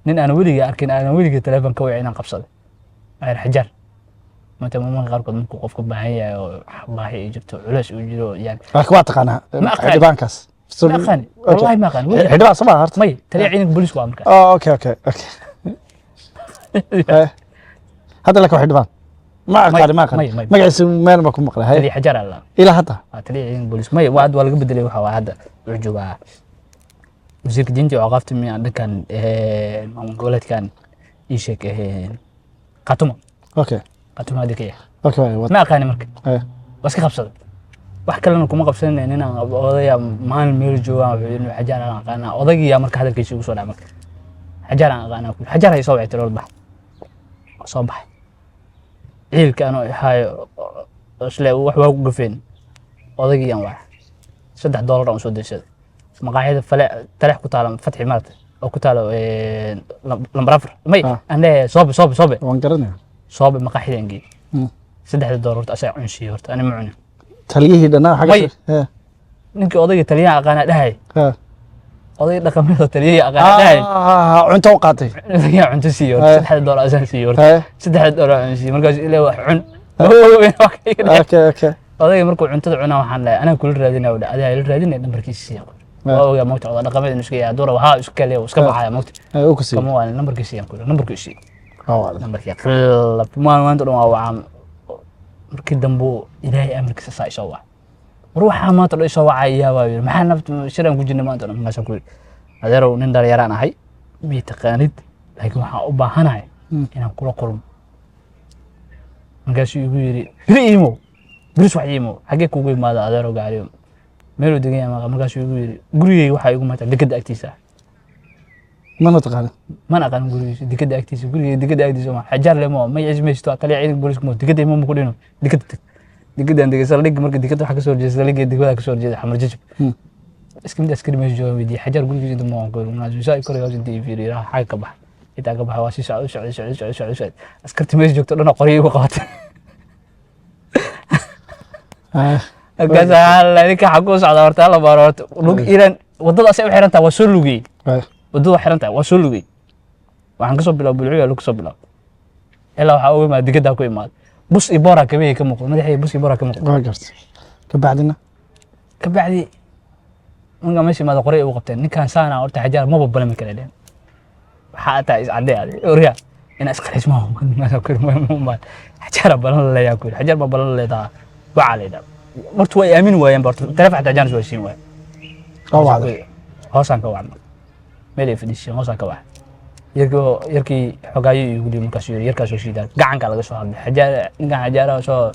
nin aan weliga arkin aan weliga telefoon ka wicin aan qabsaday ayr xajar maanta ma qaarkood markuu qofku baahan yahay oo baahi ay jirto culays uu jiro yani waa taqaanaa xidhibaankaas wallahi ma aqaan xidhibaan sama harta may taliya ciidanka booliisku waa markaas okay hadda laka xidhibaan ma aqaan magaciisa meel ma ku maqlay taliya xajar alla ila hadda taliya ciidanka booliisku may waa laga bedelay waxa waa hadda wuxuu joogaa وزير دينتي وعقفت من عندك من قولت كان يشك قاتمة اوكي قاتمة هذيك هي اوكي ما كان مركب بس كخبصة واحد لكم ما قبصنا اننا قضيه ما الميل جوا انه حجار انا قضيه مركب هذا الشيء وصل عمك حجار انا حجار هي صوبعه ترول بح صباح عيل كانوا هاي اسلا wax waa ku gafeen qodagiyaan wax $3 aan soo deeshay مقاعد فلا تلح كتالم فتح مالت او كتالو لمبرافر مي انا صوب وانقرني صوب مقاحدين $3 اسا عنشي horta انا معنا تليه دنا حاجه ninkii odayga taliyaha aqaana dhahay odayga dhaqameed taliyaha aqaana dhahay cunto u qaatay yaa cunto siiyo $3 asaan siiyo $3 عنشي markaas ilaa wax cun okay odayga markuu cuntada cunaa waxaan leeyahay anaa kula raadinaa wada adaa ila raadinaa nambarkiisa siiyo oo yaa moogta wada dhaqameed isku yaa doora waxa isku kale iska baxaya moogta oo ku siiyo kama waa nambarkiisa yaan kula nambarkiisa nambarkiisa qlab maanta dhan waa markii dambu ilaahay amarkiisa saa isoo waa ruuxa maanta dhan isoo wacay yaa waa maxaa naftu shiraan ku jirnay maanta dhan maasha ku adeerow nin dhalinyaraan ahay mi taqaanid laakiin waxaan u baahanahay inaan kula kulmo markaasuu igu yiri biriimo biris wax iimo xagee kugu imaada adeerow gaariyo meelo degan yahay markaasuu igu yiri gurigeyga waxa igu maanta dekada agtiisa mana taqaan mana aqaan gurigiisa dekada agtiisa gurigeyga dekada agtiisa ma xajar lemo ma ismaysto taliya ciidanka booliisku ma dekada ma ku dhino degadan degay saldhig marka dekada waxa ka soo jeeday saldhig degada ka soo jeeday xamar jajab iskimid askari meesha jooga weydii xajar gurigiisa inta ma qorin maasu saa kor iyo inta fiiriyo xaga ka bax inta ka bax waa si socod askarti meesha joogto dhan qoriyo ugu qabatay كذا لك حقوس على ورتال بارات لوج إيران وضد أسئلة حيرانتا وسولوجي وضد حيرانتا وسولوجي وعن كسب بلا بلعية لوك سب بلا إلا وحاول ما دقيقة كوي مال بص إبارة كبيرة كم مقول ما هي بص إبارة كم مقول راجعت كبعدي من ماشي ما قرية وقتين نكان سانا ورت حجار ما ببلا من كلامين حتى عدي عليه وريا أنا أسقط اسمه ما أذكر ما حجار بلا لا يأكل حجار بلا لا ده وعليه ده مرت way aamin waayeen barto telefoon xataa jaanis way siin waay hoosan ka wacno meel ay fadhiisay hoosan ka wax yarkii xogaayo igu dhigay markaas yarkaas oo shiidaa gacanka laga soo hadlay xajaara soo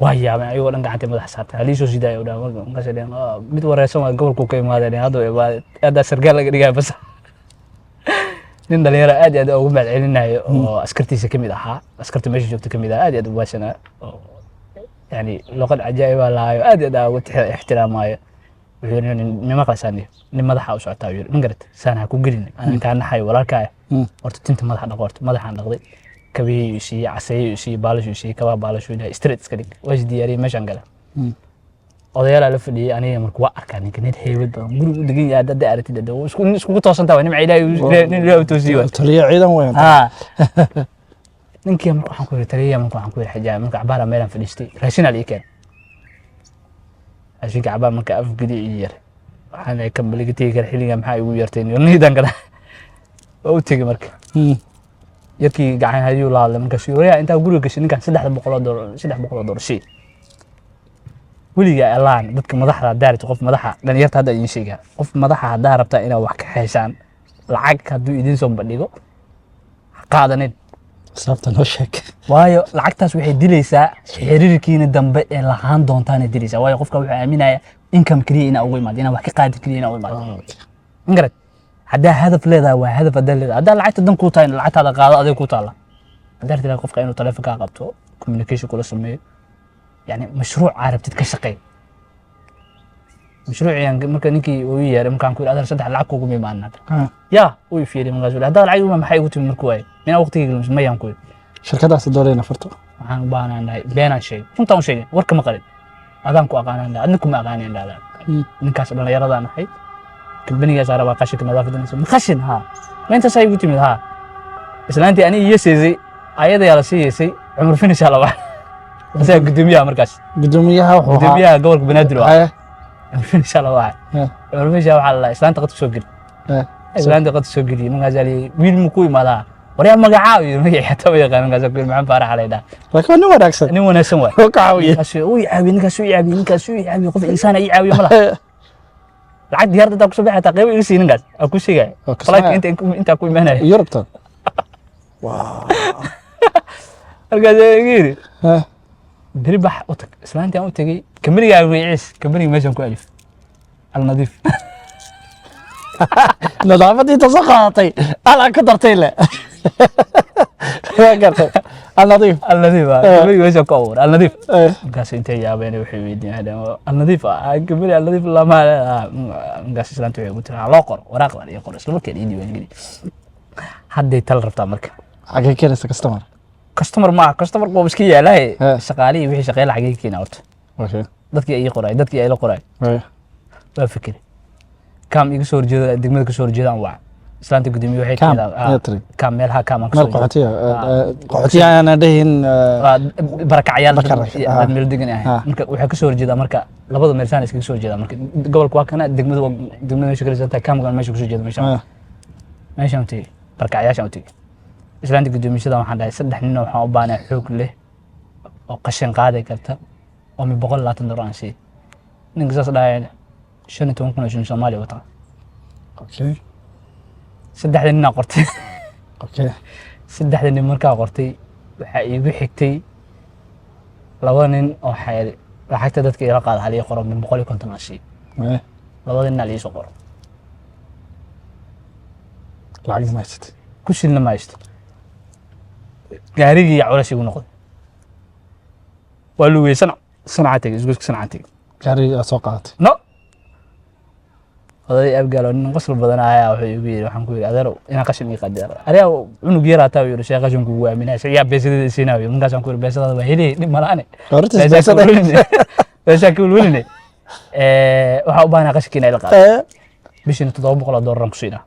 waaya ayuu dhan gacanta madax saartay halii soo shiidaa oo dhan markaas dhan mid wareersan waa gobolku ka imaadeen hadda sargaal laga dhigay bas nin dhalinyaro aad iyo aad ugu macalinayo oo askartiisa kamid ahaa askarta meesha joogta kamid aad iyo aad u waashanaa يعني لقد عجائب الله أدي دا واحترامه وحنا ما قلساني لما ضحى وسعتها وير نقرت سنة كوجرين أنا كان حي ولا كاي ورت تنت ما ضحى نقرت ما ضحى نقضي كبي شيء عسي شيء بالش شيء كباب بالش وده استريت كذي وش دياري مش أنقله odayaal la fadhiyay aniga markuu waa arkaan ninka nid heybad guriga degan yahay dad aragtida dad isku toosantaa waa nimca ilaahay nin loo toosiyo taliya ciidan weyn ninkii markuu waxaan ku yiri taliya markuu waxaan ku yiri xajaab marka cabaara meelan fadhiistay raashin ali keen raashinka cabaar marka af gidi yar waxaan ay ka baligtay kar xiliga maxaa igu yartay nidan kale oo u tagay marka yarkii gacan hayuu la hadlay markaas wariyaa intaa guriga gashay ninkan $300 shay weliga elaan dadka madaxda daarto qof madaxa dhalinyarta hadda idin sheegaa qof madaxa hadaa rabtaa inaad wax ka heshaan lacag hadduu idin soo bandhigo qaadanin sababta noo sheeg waayo lacagtaas waxay dilaysaa xiriirkiina dambe ee lahaan doontaana dilaysaa waayo qofka wuxuu aaminaya income kaliya inaa ugu imaado inaa wax ka qaadi kaliya inaa ugu imaado ingarad haddaa hadaf leedahay waa hadaf haddaa leedahay haddaa lacagta dan kuu tahay lacagtaada qaado adiga ku taalla haddaa rabtid qofka inuu taleefonkaa qabto communication kula sameeyo يعني مشروع عارف تتكشقي مشروع يعني مركا نيكي ويا مكان كل هذا صدق العقو قومي معنا يا وي في من غزول هذا العيب ما حي قلت من مركواي من وقتي مش ما ينقول شركة دورينا فرتو waxaan u baahanahay beenaan sheeg runtaan u sheegay warka ma qalin adaan ku aqaanana adninku ma aqaanin dhaada ninkaas dhalinyarada nahay kabanigaas araba qashka nadaafadana ma qashin ha ma inta say ugu timid ha islaantii ani iyo seesay ayada yaa la siiyay umar finish ala wax asaa gudoomiyaha markaas gudoomiyaha wuxuu ahaa gudoomiyaha gobolka banaadir waa haye umar finish ala wax umar finish waxa la islaanta qad soo geli islaanta qad soo geli magaas ali wiil mu ku imaadaa wariya magacaa iyo magaca taa way yaqaan magaas ku maxaan faarax leeyahay laakiin nin wanaagsan nin wanaagsan waa oo ka caawiye ninkaas uu yaabi qof insaan ay caawiyo malaha lacag diyaarada taa ku soo baxay qayb iga siin ninkaas aku sheegay flight inta ku imaanay Yurubta waaw halkaas yiri bari bax u tag islaantii aan u tagay kamariga wiciis kamariga meeshan ku alif al nadiif nadaafadii tasoo qaadatay ala ka dartay le gartay النظيف kamariga meeshan ku awur al nadiif markaas intay yaabeen waxay weydiinayeen al nadiif kamariga al nadiif lama markaas islaantii waxay ugu tiraa loo qor waraaqdan iyo qor isla markii diiwaan geli hadday tal rabtaa marka xagee keenaysa customer customer qoob iska yaalahay shaqaalihi wixii shaqeeyay xagee keenaa horta okay dadkii ay qoray dadkii ay la qoray waa fikir kam iga soo horjeeda degmada ka soo horjeedaan waa islaanta gudoomiye waxay keenaa kam meelha kam aan ka soo qoxotiya ana dhahin barakacyaal dad meel degan ah marka waxa ka soo horjeeda marka labada meel saan iska soo horjeeda marka gobolka waa kana degmada meesha kale santa kam meesha ka soo jeeda meesha intii barakacyaasha intii islaanta gudoomiyada waxaan dhahay saddex nin waxaan u baahanahay xoog leh oo qashin qaaday karta oo $120 aan sii ninka saas dhahay 15,000 Soomaaliya wata okay saddexda nin qortay okay saddexda nin markaa qortay waxa iigu xigtay laba nin oo xayri lacagta dadka ila qaad hal iyo qoro $150 aan sii labada nin la soo qoro lacag ma hayst ku shilna ma hayst gaarigii culays igu noqday waa lu weesan sanacatay isku sanacatay gaariga soo qaadatay no oday abgaalo nin qosol badan ayaa wuxuu igu yiri waxaan ku yiri adeero ina qashin ii qadeer ariya cunug yara taa yiri sheekh qashin ku waaminaa yaa beesada siinaayo ninkaas aan ku yiri beesada waa helay dib malaane beesada ku wuline waxa u baahnaa qashinka inay la qaado bishin $700 ku siinaa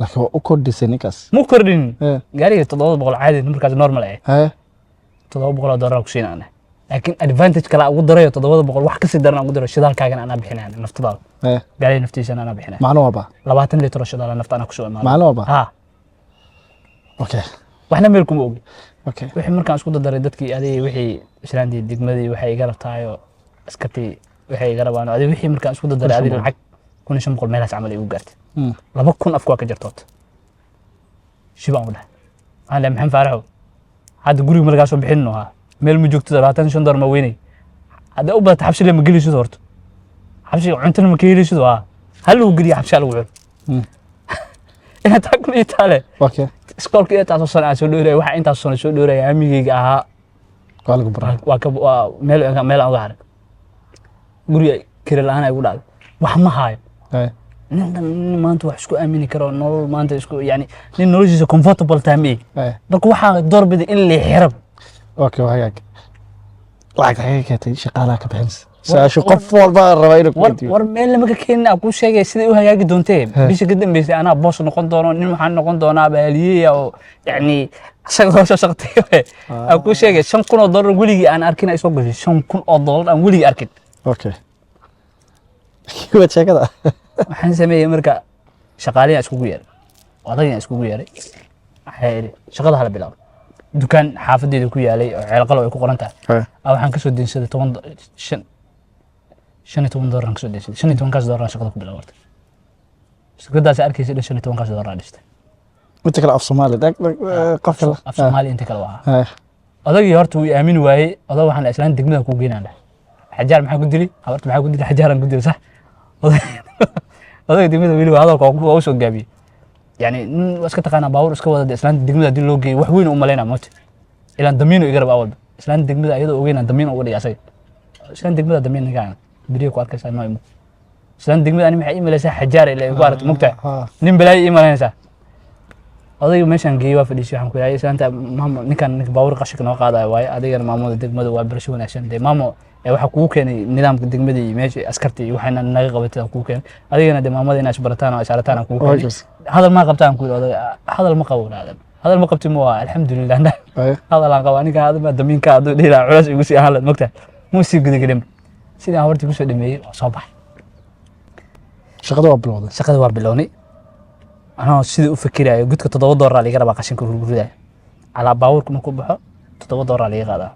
laakiin u kordhisay ninkaas mu kordhin gaariga $700 caadi markaas normal ah $700 ku siinaa laakiin advantage kala ugu daray $700 wax ka sii daran ugu daray shidaalkaagan ana bixinaan naftada gaariga naftiisa ana bixinaan macno waba 20 litir shidaal nafta ana ku soo imaan macno waba ha okay waxna meel kuma ogi okay wixii markaan isku daray dadkii aday wixii islaandii degmadii waxay iga rabtaayo askati waxay iga rabaan aday wixii markaan isku daray aday lacag 1500 meelaas amal ay u gaartay 2000 afku ka jirto shibaan u dhahay aan la maxan faaraxo hadda guriga markaa soo bixinno ha meel ma joogto $25 ma weynay hadda u baad xabsi lama geliso horto xabsi cunto ma keenayso waa hal uu geliyo xabsi lagu xiro ina taakul itaale okay iskoolka ee taasoo sanaa soo dhoorey waxa intaas soo dhoorey amigeyga ahaa waa lagu baray waa meel aan uga haray guriga kire la'aan ay ugu dhacday wax ma haayo ninkan maanta wax isku aamini karo nolol maanta isku yani nin noloshiisa comfortable taamay dadku waxa doorbida in la xirab okay waa lacag xagee keentay shaqaalaha ka bixinaysa saashu qof walba raba inuu ku weydiiyo war meel lama ka keenna ku sheegay sidii u hagaagi doonteen bisha ka dambeysay ana boss noqon doono nin waxaan noqon doonaa baaliye oo yani asaga soo shaqtay ku sheegay $5,000 weligii aan arkin ay soo gashay $5,000 aan weligii arkin okay kiwa sheekada waxaan sameeyay marka shaqaalihiin isku yeeray odayna isku yeeray waxay idhi shaqada hala bilaabo dukaan xaafadeeda ku yaalay oo ceelqalo ay ku qoran tahay waxaan kasoo deensaday 15 doolar kasoo deensaday 15 doolar shaqada ku bilaawday shirkadaas arkaysa in 15 doolar dhistay inta kale af Soomaali qof kale af Soomaali inta kale waa odagii horta uu aamin waayay odag waxaan islaan degmada ku geenaa xajaar maxaa ku dili habarta maxaa ku dili xajaaran ku dili sax odag degmada wili waa hadalka uu soo gaabiyay يعني اسكت انا باور اسكو ودا اسلام دغمدا دي لو geey wax weyn u maleena moot ilaan damiino iga rab awal islaan degmada ayada ogeena damiino uga dhigay islaan degmada damiino gaan biriyo ku arkaysa ma imo islaan degmada ani maxay iimaysaa xajaar ilaa igu aragto mugta nin balay iimaysaa odayga meeshan geey waa fadhiisay waxaan ku yahay islaanta maamo ninkan baawur qashka noo qaadayo waay adigana maamada degmada waa barasho wanaagsan de maamo waxa kugu keenay nidaamka degmada iyo meesha askartii waxayna naga qabatay kugu keenay adigana de maamada inaad barataan oo isarataan kugu keenay hadal ma qabtaan ku oday hadal ma qabo laadan hadal ma qabti ma alxamdulillah hadal aan qabaa ninka hadal ma damiinka adoo dhilaa culas igu sii halad magta muu sii gudagelin sidaan horti ku soo dhameeyay oo soo baxay shaqada waa bilowday anoo sidii u fikirayo gudka 7 doolar laga rabaa qashinka gurgudaay ala baawurka markuu baxo 7 doolar laga qaadaa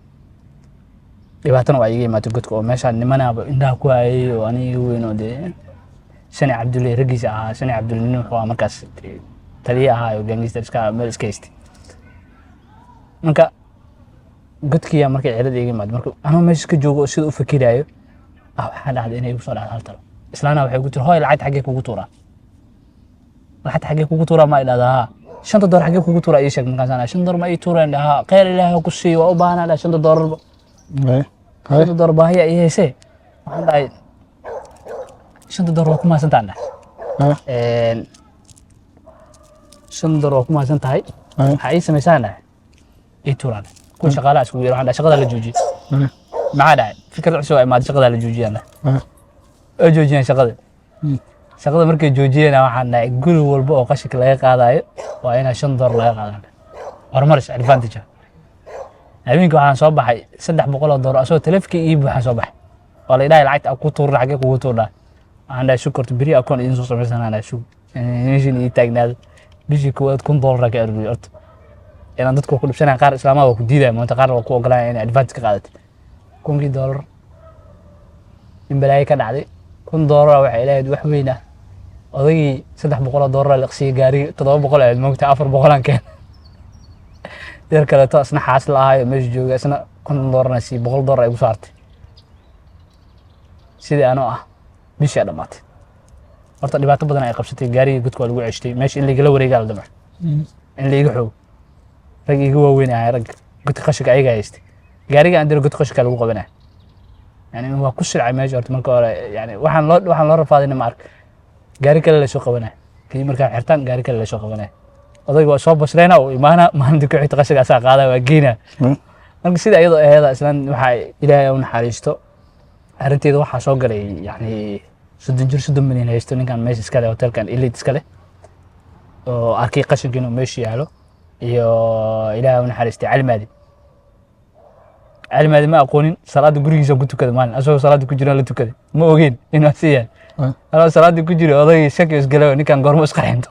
dhibaatana waa iga yimaatay gudka oo meesha nimanaaba indhaha ku hayay oo aniga weyn oo de Shani Abdullahi ragiisa ahaa Shani Abdullahi wuxuu ahaa markaas taliye ahaa oo gangsterska meel iska haystay marka gudkiya markay cilad iga yimaad marka anoo meesha ka joogo sida u fikirayo waxa dhacday inay igu soo dhacdo hal talo islaana waxay ku tiri hooy lacag xagee kugu tuuraa lacag xagee kugu tuuraa ma ilaadaa 5 doolar xagee kugu tuuraa ii sheeg markaas ana 5 doolar ma ii tuuraan dhaha qeyr ilaahay ku sii waa u baahnaa 5 doolar 5 doolar baahiya ii heysay waxaan dhahay 5 doolar kuma santaan dhahay 5 doolar kuma santahay waxa ii sameysana ii tuuraan ku shaqaalaha isku yeero waxaan dhahay shaqada la joojiyo maxaa dhahay fikrad cusub ay maad shaqada la joojiyana oo joojiyaan shaqada markay joojiyeen waxaan dhahay guri walba oo qashka laga qaadayo waa in 5 doolar laga qaadana hormaris advantage habeenkii waxaan soo baxay 300 doolar asoo taleefkii ii buuxan soo baxay wala ilaahay lacagta ku tuur xagee kugu tuuraa aan dhahay shukurta biri akoon idin soo sameysana shuk injiin ii taagnaad bishii kuwaad 1 doolar ka arbiyo horta inaan dadku ku dhibsanaan qaar islaamada waa ku diiday maanta qaar waa ku ogolaan in advantage ka qaadato 1 doolar in balay ka dhacday 1 doolar waxa ilaahay wax weyn ah odagii 300 doolar la qsiy gaari 700 aad moogta 400 aan keen yar kale to asna xaas laahay meesha jooga asna 1 doolarna si 100 doolar ay ku saartay sidii anoo ah bishii dhamaatay horta dhibaato badan ay qabsatay gaariga gudka lagu ceeshtay meesha in laga wareegaa la damay in laga xoog rag igu waaweyn ay rag gudka qashka ayaga haystay gaariga aan dir gudka qashka lagu qabanay yani waa ku shircay meesha horta marka hore yani waxaan loo rafaadinay ma ark gaari kale la soo qabanay kii marka xirtaan gaari kale la soo qabanay odayga waa soo basreena oo imaana maalinta ku xigta qashka asaa qaaday waa geena marka sida iyadoo aheeda islaan waxa ilaahay u naxariisto arinteeda waxa soo galay yani 30 milyan haysto ninkan meesha iska leh hotelkan elite iska leh oo arkay qashinkiina meesha yaalo iyo ilaahay u naxariistay Almaadi ma aqoonin salaada gurigiisa ku tukada maalin asoo salaada ku jira la tukada ma ogeen inuu siiyay ana salaada ku jira oday shaki isgalaw ninkan goormo isqarxinto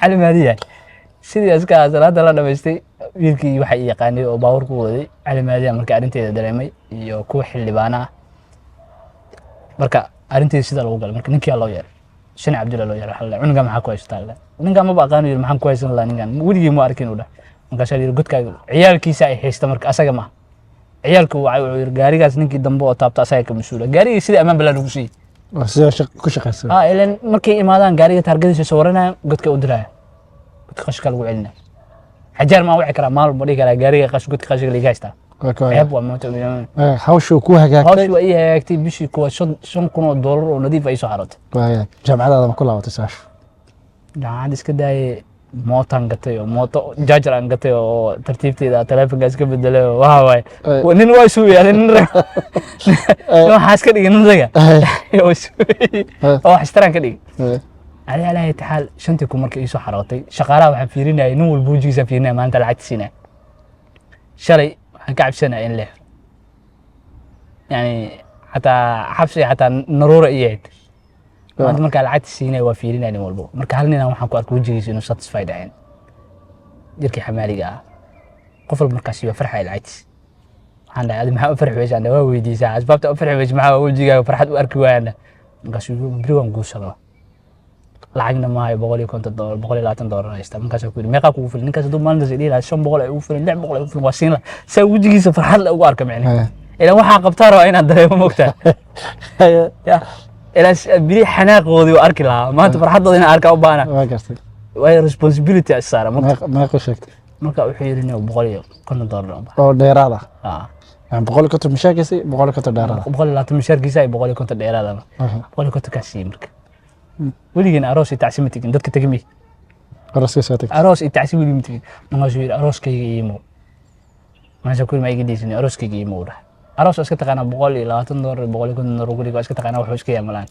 Almaadi sidii aska salaada la dhameystay wiilkii waxa ii yaqaanay oo baawur ku waday Almaadi marka arinteeda dareemay iyo ku xildhibaana marka arinteeda sida lagu galay marka ninkii loo yeeray Shani Abdullahi loo yeeray xalay cunuga maxaa ku haystaa ninka ma baqaan yiri maxaan ku haysan la ninkan wurigii ma arkin u dhahay marka yiri gudka ciyaalkiisa ay haysta marka asaga ma ciyaalku waxa uu gaarigaas ninkii dambe oo taabta asaga ka masuula gaariga sida amaan bala lagu siiyay sida ku shaqaysan ilaan markay imaadaan gaariga targadiisa soo waranayaan gudka u diraya gudka qashka lagu celinaa xajaar ma wixii kara maal ma dhigi kara gaariga gudka qashka laga haystaa ceeb waa mooto hawshu ku hagaagtay hawshu ay hagaagtay bishii kuwa 5,000 doolar oo nadiif ay soo xarootay jaamacadaada ma ku laabatay saash jaamacad iska daayay mootan gatay oo mooto jaajar aan gatay oo tartiibteeda telefoonka iska bedelay waxa waay nin waa soo yeelay nin waxa iska dhigay nin raga oo xistaraan ka dhigay على أي حال شنتي كم مركز يسوع حراتي شقارة وحن فيرينا ينو البوجي زفيرنا ما أنت لعبت سنة شري هنكعب سنة إن له يعني حتى حبسي حتى نرور إياد maanta markaa lacagta siinaya waa fiirinaya nin walbo marka hal ninaan waxaan ku arkay wejigiisa inuu satisfied ahayn jirkii xamaaliga ah qof walba markaasi waa farxaya lacagtiis waxaan dhahay adi maxaa u farxi weysa waa weydiisaa asbaabta u farxi weysa maxaa wejigaaga farxad u arki waayana markaasuu beri waan guursado lacagna maayo $150 $120 haysta markaasuu ku yidhi meeqaa kugu filan ninkaas hadduu maalintaas idhihi lahaa $500 ay ugu filan $600 ay ugu filan waa siin lahaa saa wejigiisa farxad la ugu arka micne ilan waxaa qabtaa rabaa inaad dareemo mogtaa ilan beri xanaaqoodii waa arki lahaa maanta farxaddooda inaan arkaa u baana waa gartay waayo responsibility is saaran meequu sheegtay marka wuxuu yidhi nin $150 oo dheeraad ah ah يعني بقول لك كنت مشاكسي بقول لك كنت دارا بقول لك مشاركيسا بقول لك كنت دheeraada بقول لك كنت كاسي marka weligiin aroos iyo tacsiim tigin dadka tagmi أرسل ساتك aroos iyo tacsiim weligiin tigin markaasuu yidhi arooskayga iimo maasha ku ma iga dhiisani arooskayga iimo dhahay aroos iska taqaana $120 $150 guriga iska taqaana wuxuu iska yamalaan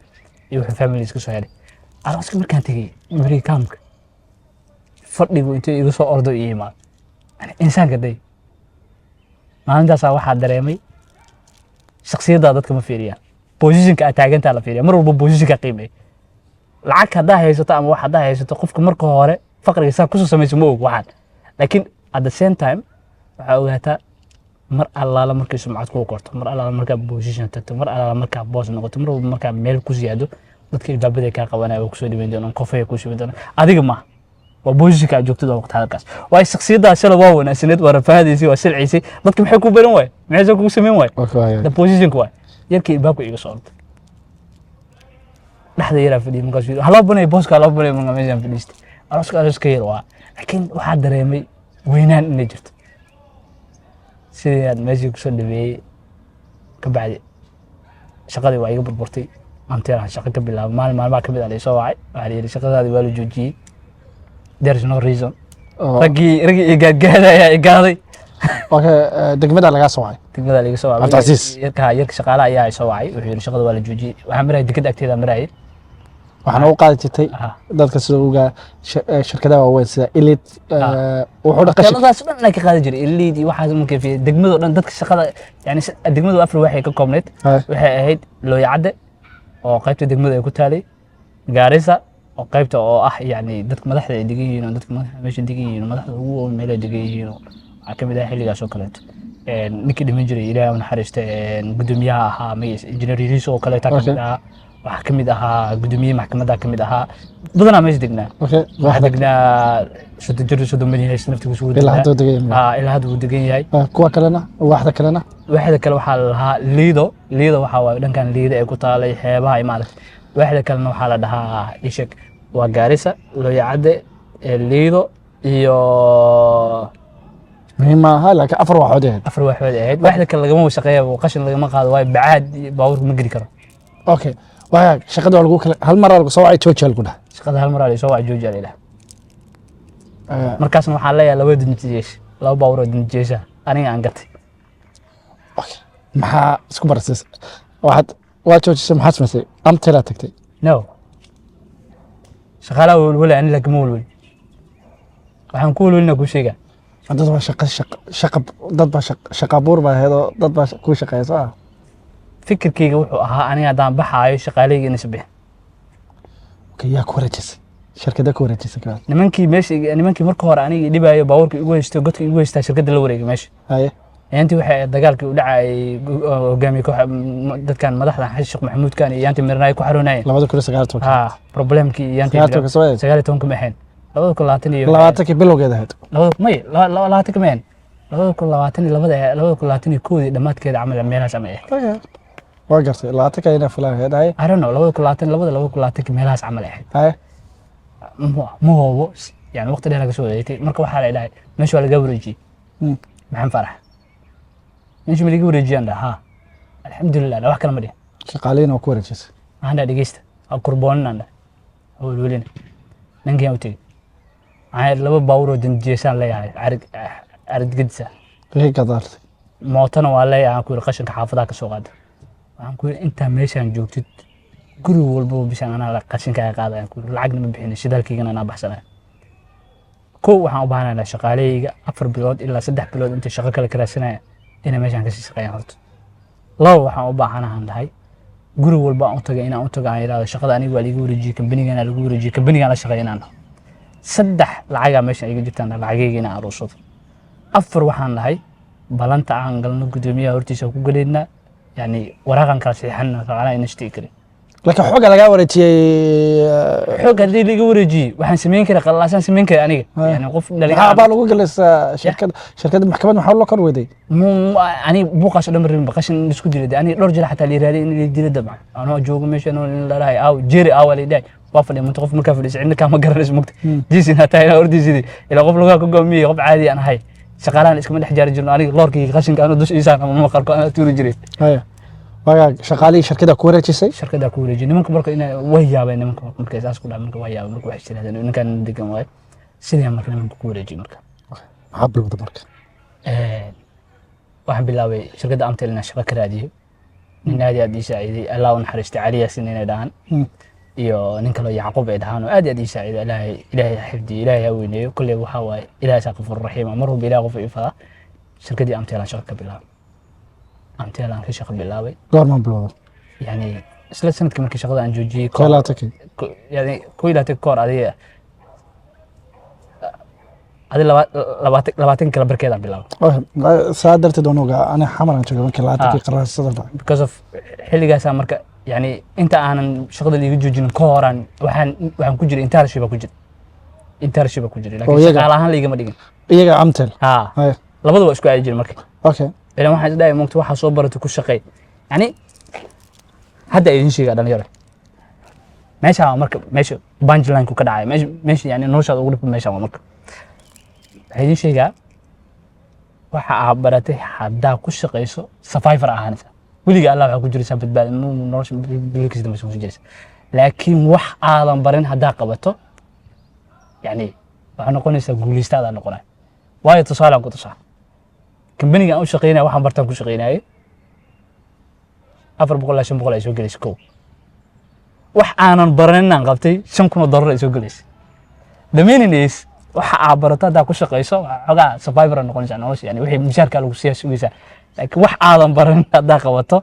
iyo wuxuu family iska soo helay arooska markaan tagay bari kaamka fadhigu intuu igu soo ordo iyo iimaan insaanka day maalintaas waxaa dareemay shakhsiyadda dadka ma fiiriyaan positionka aad taagantaa la fiiriya mar walba positionka qiimay lacag haddaa haysato ama wax haddaa haysato qofka marka hore faqriga saa kusoo samayso ma og waxaan laakiin at the same time waxaa ogaataa mar allaala markay sumcad kuu korto mar allaala markaa position tagto mar allaala markaa boos noqoto mar walba markaa meel ku siyaado dadka ilbaabaday kaa qabanaya waa kusoo dhibayn doonaan kofaya ku shubi doonaan adiga maaha waa positionka aad joogtid waqti halkaas waa shakhsiyadda shala waa wanaagsaneed waa rafaadaysay waa silciisay dadka maxay ku baran waay maxay ku sameyn waay the positionka waay yarkii ilbaabku iga soo orday dhaxda yaraa fadhiyay markaasuu haloo banay booska haloo banay markaa meeshaan fadhiistay arooska yar waa laakiin waxaa dareemay weynaan inay jirto sidii aad meeshii kusoo dhaweeyey ka bacdi shaqadii waa iga burburtay anteeraan shaqo ka bilaabay maalmaha ka mid ah la soo wacay waxaa la yidhi shaqadaadii waa la joojiyey there is no reason ragii gaadgaadaya igaaday اوكي دقمدا laga soo wacay degmada laga soo wacay Abdulaziz yarka shaqaalaha ayaa soo wacay wuxuu yiri shaqada waa la joojiyay waxaan maray dekada agteeda maray waxaan u qaadi jirtay dadka sida uga shirkadaha waaweyn sida Elite wuxuu dhaqashay shaqadaas dhan la ka qaadi jiray Elite iyo waxaas markay fi degmada dhan dadka shaqada yani degmadu afar waxay ka koobneed waxay ahayd Looyacade oo qaybta degmada ay ku taalay Gaarisa oo qaybta oo ah yani dadka madaxda ay degan yihiin dadka meesha degan yihiin madaxda ugu weyn meel ay degan yihiin kamid ah xilligaas oo kaleeto ninkii dhiman jiray ilaahay naxariista gudoomiyaha ahaa engineer Riis oo kaleeto kamid ah waxa kamid ahaa gudoomiyaha maxkamadda kamid ahaa badanaa meesha degnaa waxa degnaa soo madiina naftigu soo degnaa ilaa hadda uu degan yahay kuwa kalena waxda kale waxaa lahaa liido waxa waa dhankan liido ay ku taalay xeebaha imaad waxda kalena waxaa la dhahaa ishak waa Gaarisa Looyacade liido iyo مهمة لكن أفر واحد أهد واحدة كان لقمة وشقية وقشن لقمة قاعد واي بعاد باور ما قدر كره أوكي وياك شقد ولا قوك هالمرة لقوا سواعي توجه لقونا شقد هالمرة اللي سواعي جوج عليه مركز محلية لو يد نتجيش لو باور يد نتجيشه أنا عنقتي أوكي مع سكوبر سيس واحد توجه اسم حسن مسي أم تلا تكتي نو شغالة ولا أنا لقمة ولا وحنقول لنا كل شيء dad baa shaqa buur baa heedo dad baa ku shaqeyso fikirkayga wuxuu ahaa aniga hadaan baxaayo shaqaalayga inay sabixin yaa ku wareejisay shirkada ku wareejisay ka nimankii marka hore aniga dhibaayo baawarka igu haysto godka igu haysta shirkada la wareegay meesha haye yaantii waxay dagaalkii u dhacay hogaamiye dadkan madaxda xasan sheekh maxamuud kan iyo yaantii mirnaay ku xaroonayeen 2019 problemkii yaantii 19 ma ahayn 2020 bilowgeeda ahayd 2020 meen 2022 dhamaadkeeda camal meelahaas ama waa gartay 20 ayna filahayd ay I don't know 2022 meelahaas camal ahayd ay ma hubo yani waqti dheer laga soo wareegtay marka waxaa la ilaahay meesha waa laga wareejiyay maxaan farax meesha laga wareejiyay ha alxamdulillah wax kale ma dhihin shaqaaleena ku wareejisay waxaan dhageysta qurboonana awlwelina ninkan u tagay ay laba baawro dinjeesaan leeyahay arid gidsa leega daartay mootana waa leeyahay ku qashinka xaafadaha ka soo qaada waxaan ku inta meeshan joogtid guri walba bishan ana la qashinka ay qaadayaan ku lacagna ma bixin shidaalkiigana ana baxsanay ko waxaan u baahanahay shaqaaleyga 4 bilood ilaa 3 bilood inta shaqo kale karaasanaya inay meeshan ka shaqeeyaan horta laba waxaan u baahanahay guri walba aan u tagay inaan u tago aan yiraahdo shaqada aniga waa liiga wareejiyay kambanigana lagu wareejiyay kambanigaan la shaqeynaan saddex lacagaa meesha iga jirtaan lacagayga inaan aruursado afar waxaan nahay balanta aan galno gudoomiyaha hortiisa ku galeynaa yani waraaqan kala saxiixana shaqaalaha ina shtii kale laakiin xoogga lagaa wareejiyey xoog haddii liiga wareejiyay waxaan samayn karaa qalaasaan samayn karaa aniga yani qof maxaa baa lagu galaysaa shirkadda maxkamad maxaa loo kor weday ani buuqaas oo dhan marin baqashin isku dilay ani dhowr jeer xataa la yiraahday in la dilay dabcan anoo joogo meesha inuu la rahay aw jeeri aw la dhaay waa fadhiyo inta qof markaa fadhiyo cidna kama garanayso mugta jiisin hataa ina ordisidi ila qof laga go'aamiyay qof caadi aan ahay shaqaalahan iskama dhex jaari jirno aniga loorkii qashinka aanu dushiisa ama maqalko aan tuuri jiray haya waga shaqaalihii shirkadda ku wareejisay shirkadda ku wareejiyay nimanka marka inay way yaabeen nimanka marka isaas ku dhac marka way yaabeen marka wax jiraadeen ninkan degan waay sidii marka nimanka ku wareejiyay marka maxaa bilowda marka waxaan bilaabay shirkadda Amtel inaan shaqo ka raadiyo nin aad iyo aad ii saaciday Allah u naxariistay Cali Yaasin inay dhahan iyo nin kale Yacquub ay dhahan oo aad iyo aad ii saaciday Ilaahay xifdiyo Ilaahay ha weyneeyo kulli waxa waay Ilaahay Saqafur Rahiim mar walba Ilaahay qof ifada shirkaddii Amtel aan shaqo ka bilaabay Amtel aan ka shaqo bilaabay goorma bilowda yani isla sanadkii markii shaqada aan joojiyay yani koylaatay koor adiga adi labaatan kala barkeeda bilaabay saa darteed onuga ani xamaran jooga markii labaatankii qaraasada dhacay because of xilligaasa marka yani inta aanan shaqada liiga joojinin ka horaan waxaan ku jiray internship ku jiray laakiin shaqaale ahaan liigama dhigin iyaga Amtel labada waa isku aadi jiray marka okay ilan waxaan isdhahay moogta waxaa soo baratay ku shaqeey yani hadda idin sheegaa dhalinyaro meesha marka meesha punchline ku ka dhacay meesha yani noloshaada ugu dhibta meesha marka waxaan idin sheegaa waxa aad baratay haddaa ku shaqeyso survivor ahaanaysa weliga Allah waxa ku jiraysaa badbaadi nolosha bilkiisa dambe soo jiraysa laakiin wax aadan barin haddaa qabato yani waxa noqonaysa guulistaada noqonay waayo tusaale aan ku tusaa kambaniga aan u shaqeynaa waxaan bartaan ku shaqeynayay 400 ay soo galeysay kow wax aanan baranin aan qabtay $5,000 ay soo galeysay the meaning is waxa aad barato haddaa ku shaqeyso xogaa survivor noqonaysa nolosha yani wixii mushaarka lagu siiyaa sugaysaa laakiin wax aadan baranin haddaa qabato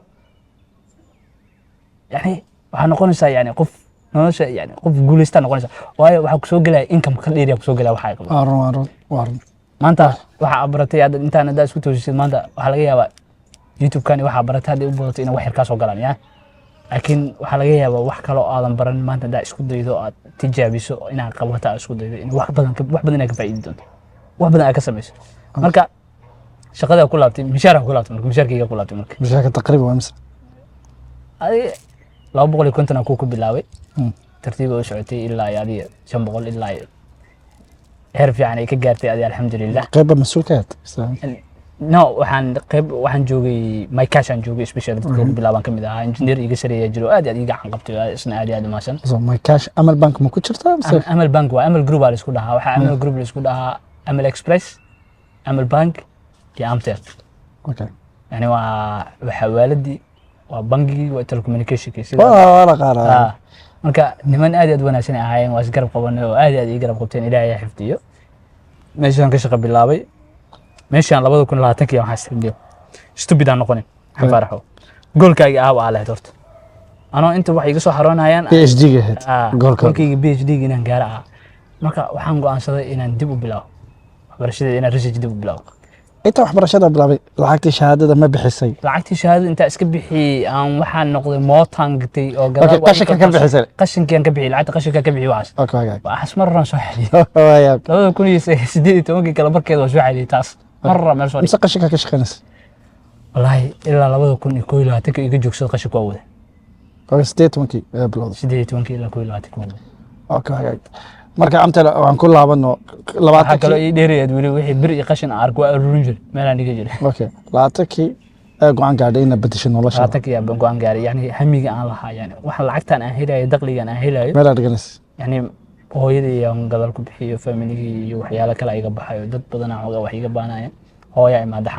yani waxaa noqonaysaa yani qof nolosha yani qof guuleysta noqonaysa waayo waxaa kusoo gelaya income ka dheeriya kusoo gelaya waxa ay qabato maanta waxa aad baratay intaan haddaa isku toosisid maanta waxaa laga yaabaa YouTube-kan waxa baratay hadday u badato inay wax yar ka soo galaan yaa laakiin waxaa laga yaabaa wax kale oo aadan baran maanta haddaa isku daydo aad tijaabiso inaad qabato aad isku daydo in wax badan inaad ka faa'iidi doonto wax badan aad ka samayso marka shaqada ku laabtay mishaarka ku laabtay marka mishaarkayga ku laabtay marka mishaarka taqriiban waa imisa adiga 250 aan ku bilaabay tartiib oo socotay ilaa adiga 500 ilaa heer fiican ay ka gaartay adiga alxamdulillah qayb mas'uuliyad no waxaan joogay my cash aan joogay special dadka bilaabaan kamid ahaa engineer iga sareeya jiro aad iga gacan qabtay isna aad maasan so my cash amal bank ma ku jirtaa amal bank waa amal group la isku dhahaa waxa amal group la isku dhahaa amal express amal bank iyo Amtel okay yani waxa waaladii waa bangigi waa telecommunication sida la qaara marka niman aad wanaagsan ahaayeen waa isgarab qabanay oo aad ii garab qabteen Ilaahay ha xifdiyo meeshaan ka shaqo bilaabay meeshaan 2020 waxaan sameeyay stupid aan noqonin xafaraxo goolkayga waa la horta anoo inta wax iga soo xaroonayaan PhD ga had goolkayga PhD inaan gaar ah marka waxaan go'aansaday inaan dib u bilaabo waxbarashada inaan research dib u bilaabo inta waxbarashada bilaabay lacagtii shahaadada ma bixisay lacagtii shahaadada inta iska bixi aan waxaan noqday mootangtay oo gadaal qashinka ka bixisay qashinkan ka bixi lacagta qashinka ka bixi waas okay waas marran soo xaliyay 2018 kala barkeed waa soo xaliyay taas marra meel soo dhigay qashinka ka shaqeynaysa wallahi ilaa 2021 iga joogsad qashinka waa wada oo 18 bilowday 18 ilaa 2021 okay marka Amtel waan ku laabano 20 kale ii dheereeyad wili wixii bir iyo qashin ark waa ururin jir meel aan dhiga jiray okay 20 go'aan gaadhay in bedesho nolosha 20 go'aan gaaray yani hamiga aan lahaa yani waxa lacagtan aan helayo dakhligan aan helayo meel aad ganas yani hooyadii aan gadal ku bixiyo family iyo waxyaalo kale iga baxayo dad badan aan wax iga baanayeen hooyo imaada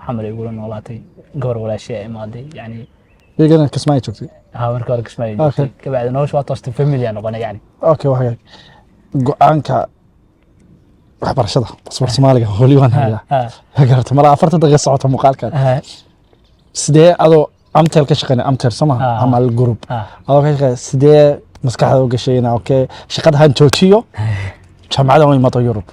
xamar igu noolaatay gabar walaashay imaaday yani يقولون كسماي تشوفي marka hore kismaayo joogtay kabacdi nolosha waa toostay family aan noqonay yani okay waxay go'aanka waxbarashada basbar Soomaaliga wali waan hayaa garta mala 40 daqiiqo socota muuqaalkan sidee adoo amtel ka shaqeynay amtel sama Ah. ama group Ah. adoo ka shaqeynay sidee maskaxda u gashay inaa okay shaqada han joojiyo jaamacada oo imaado Yurub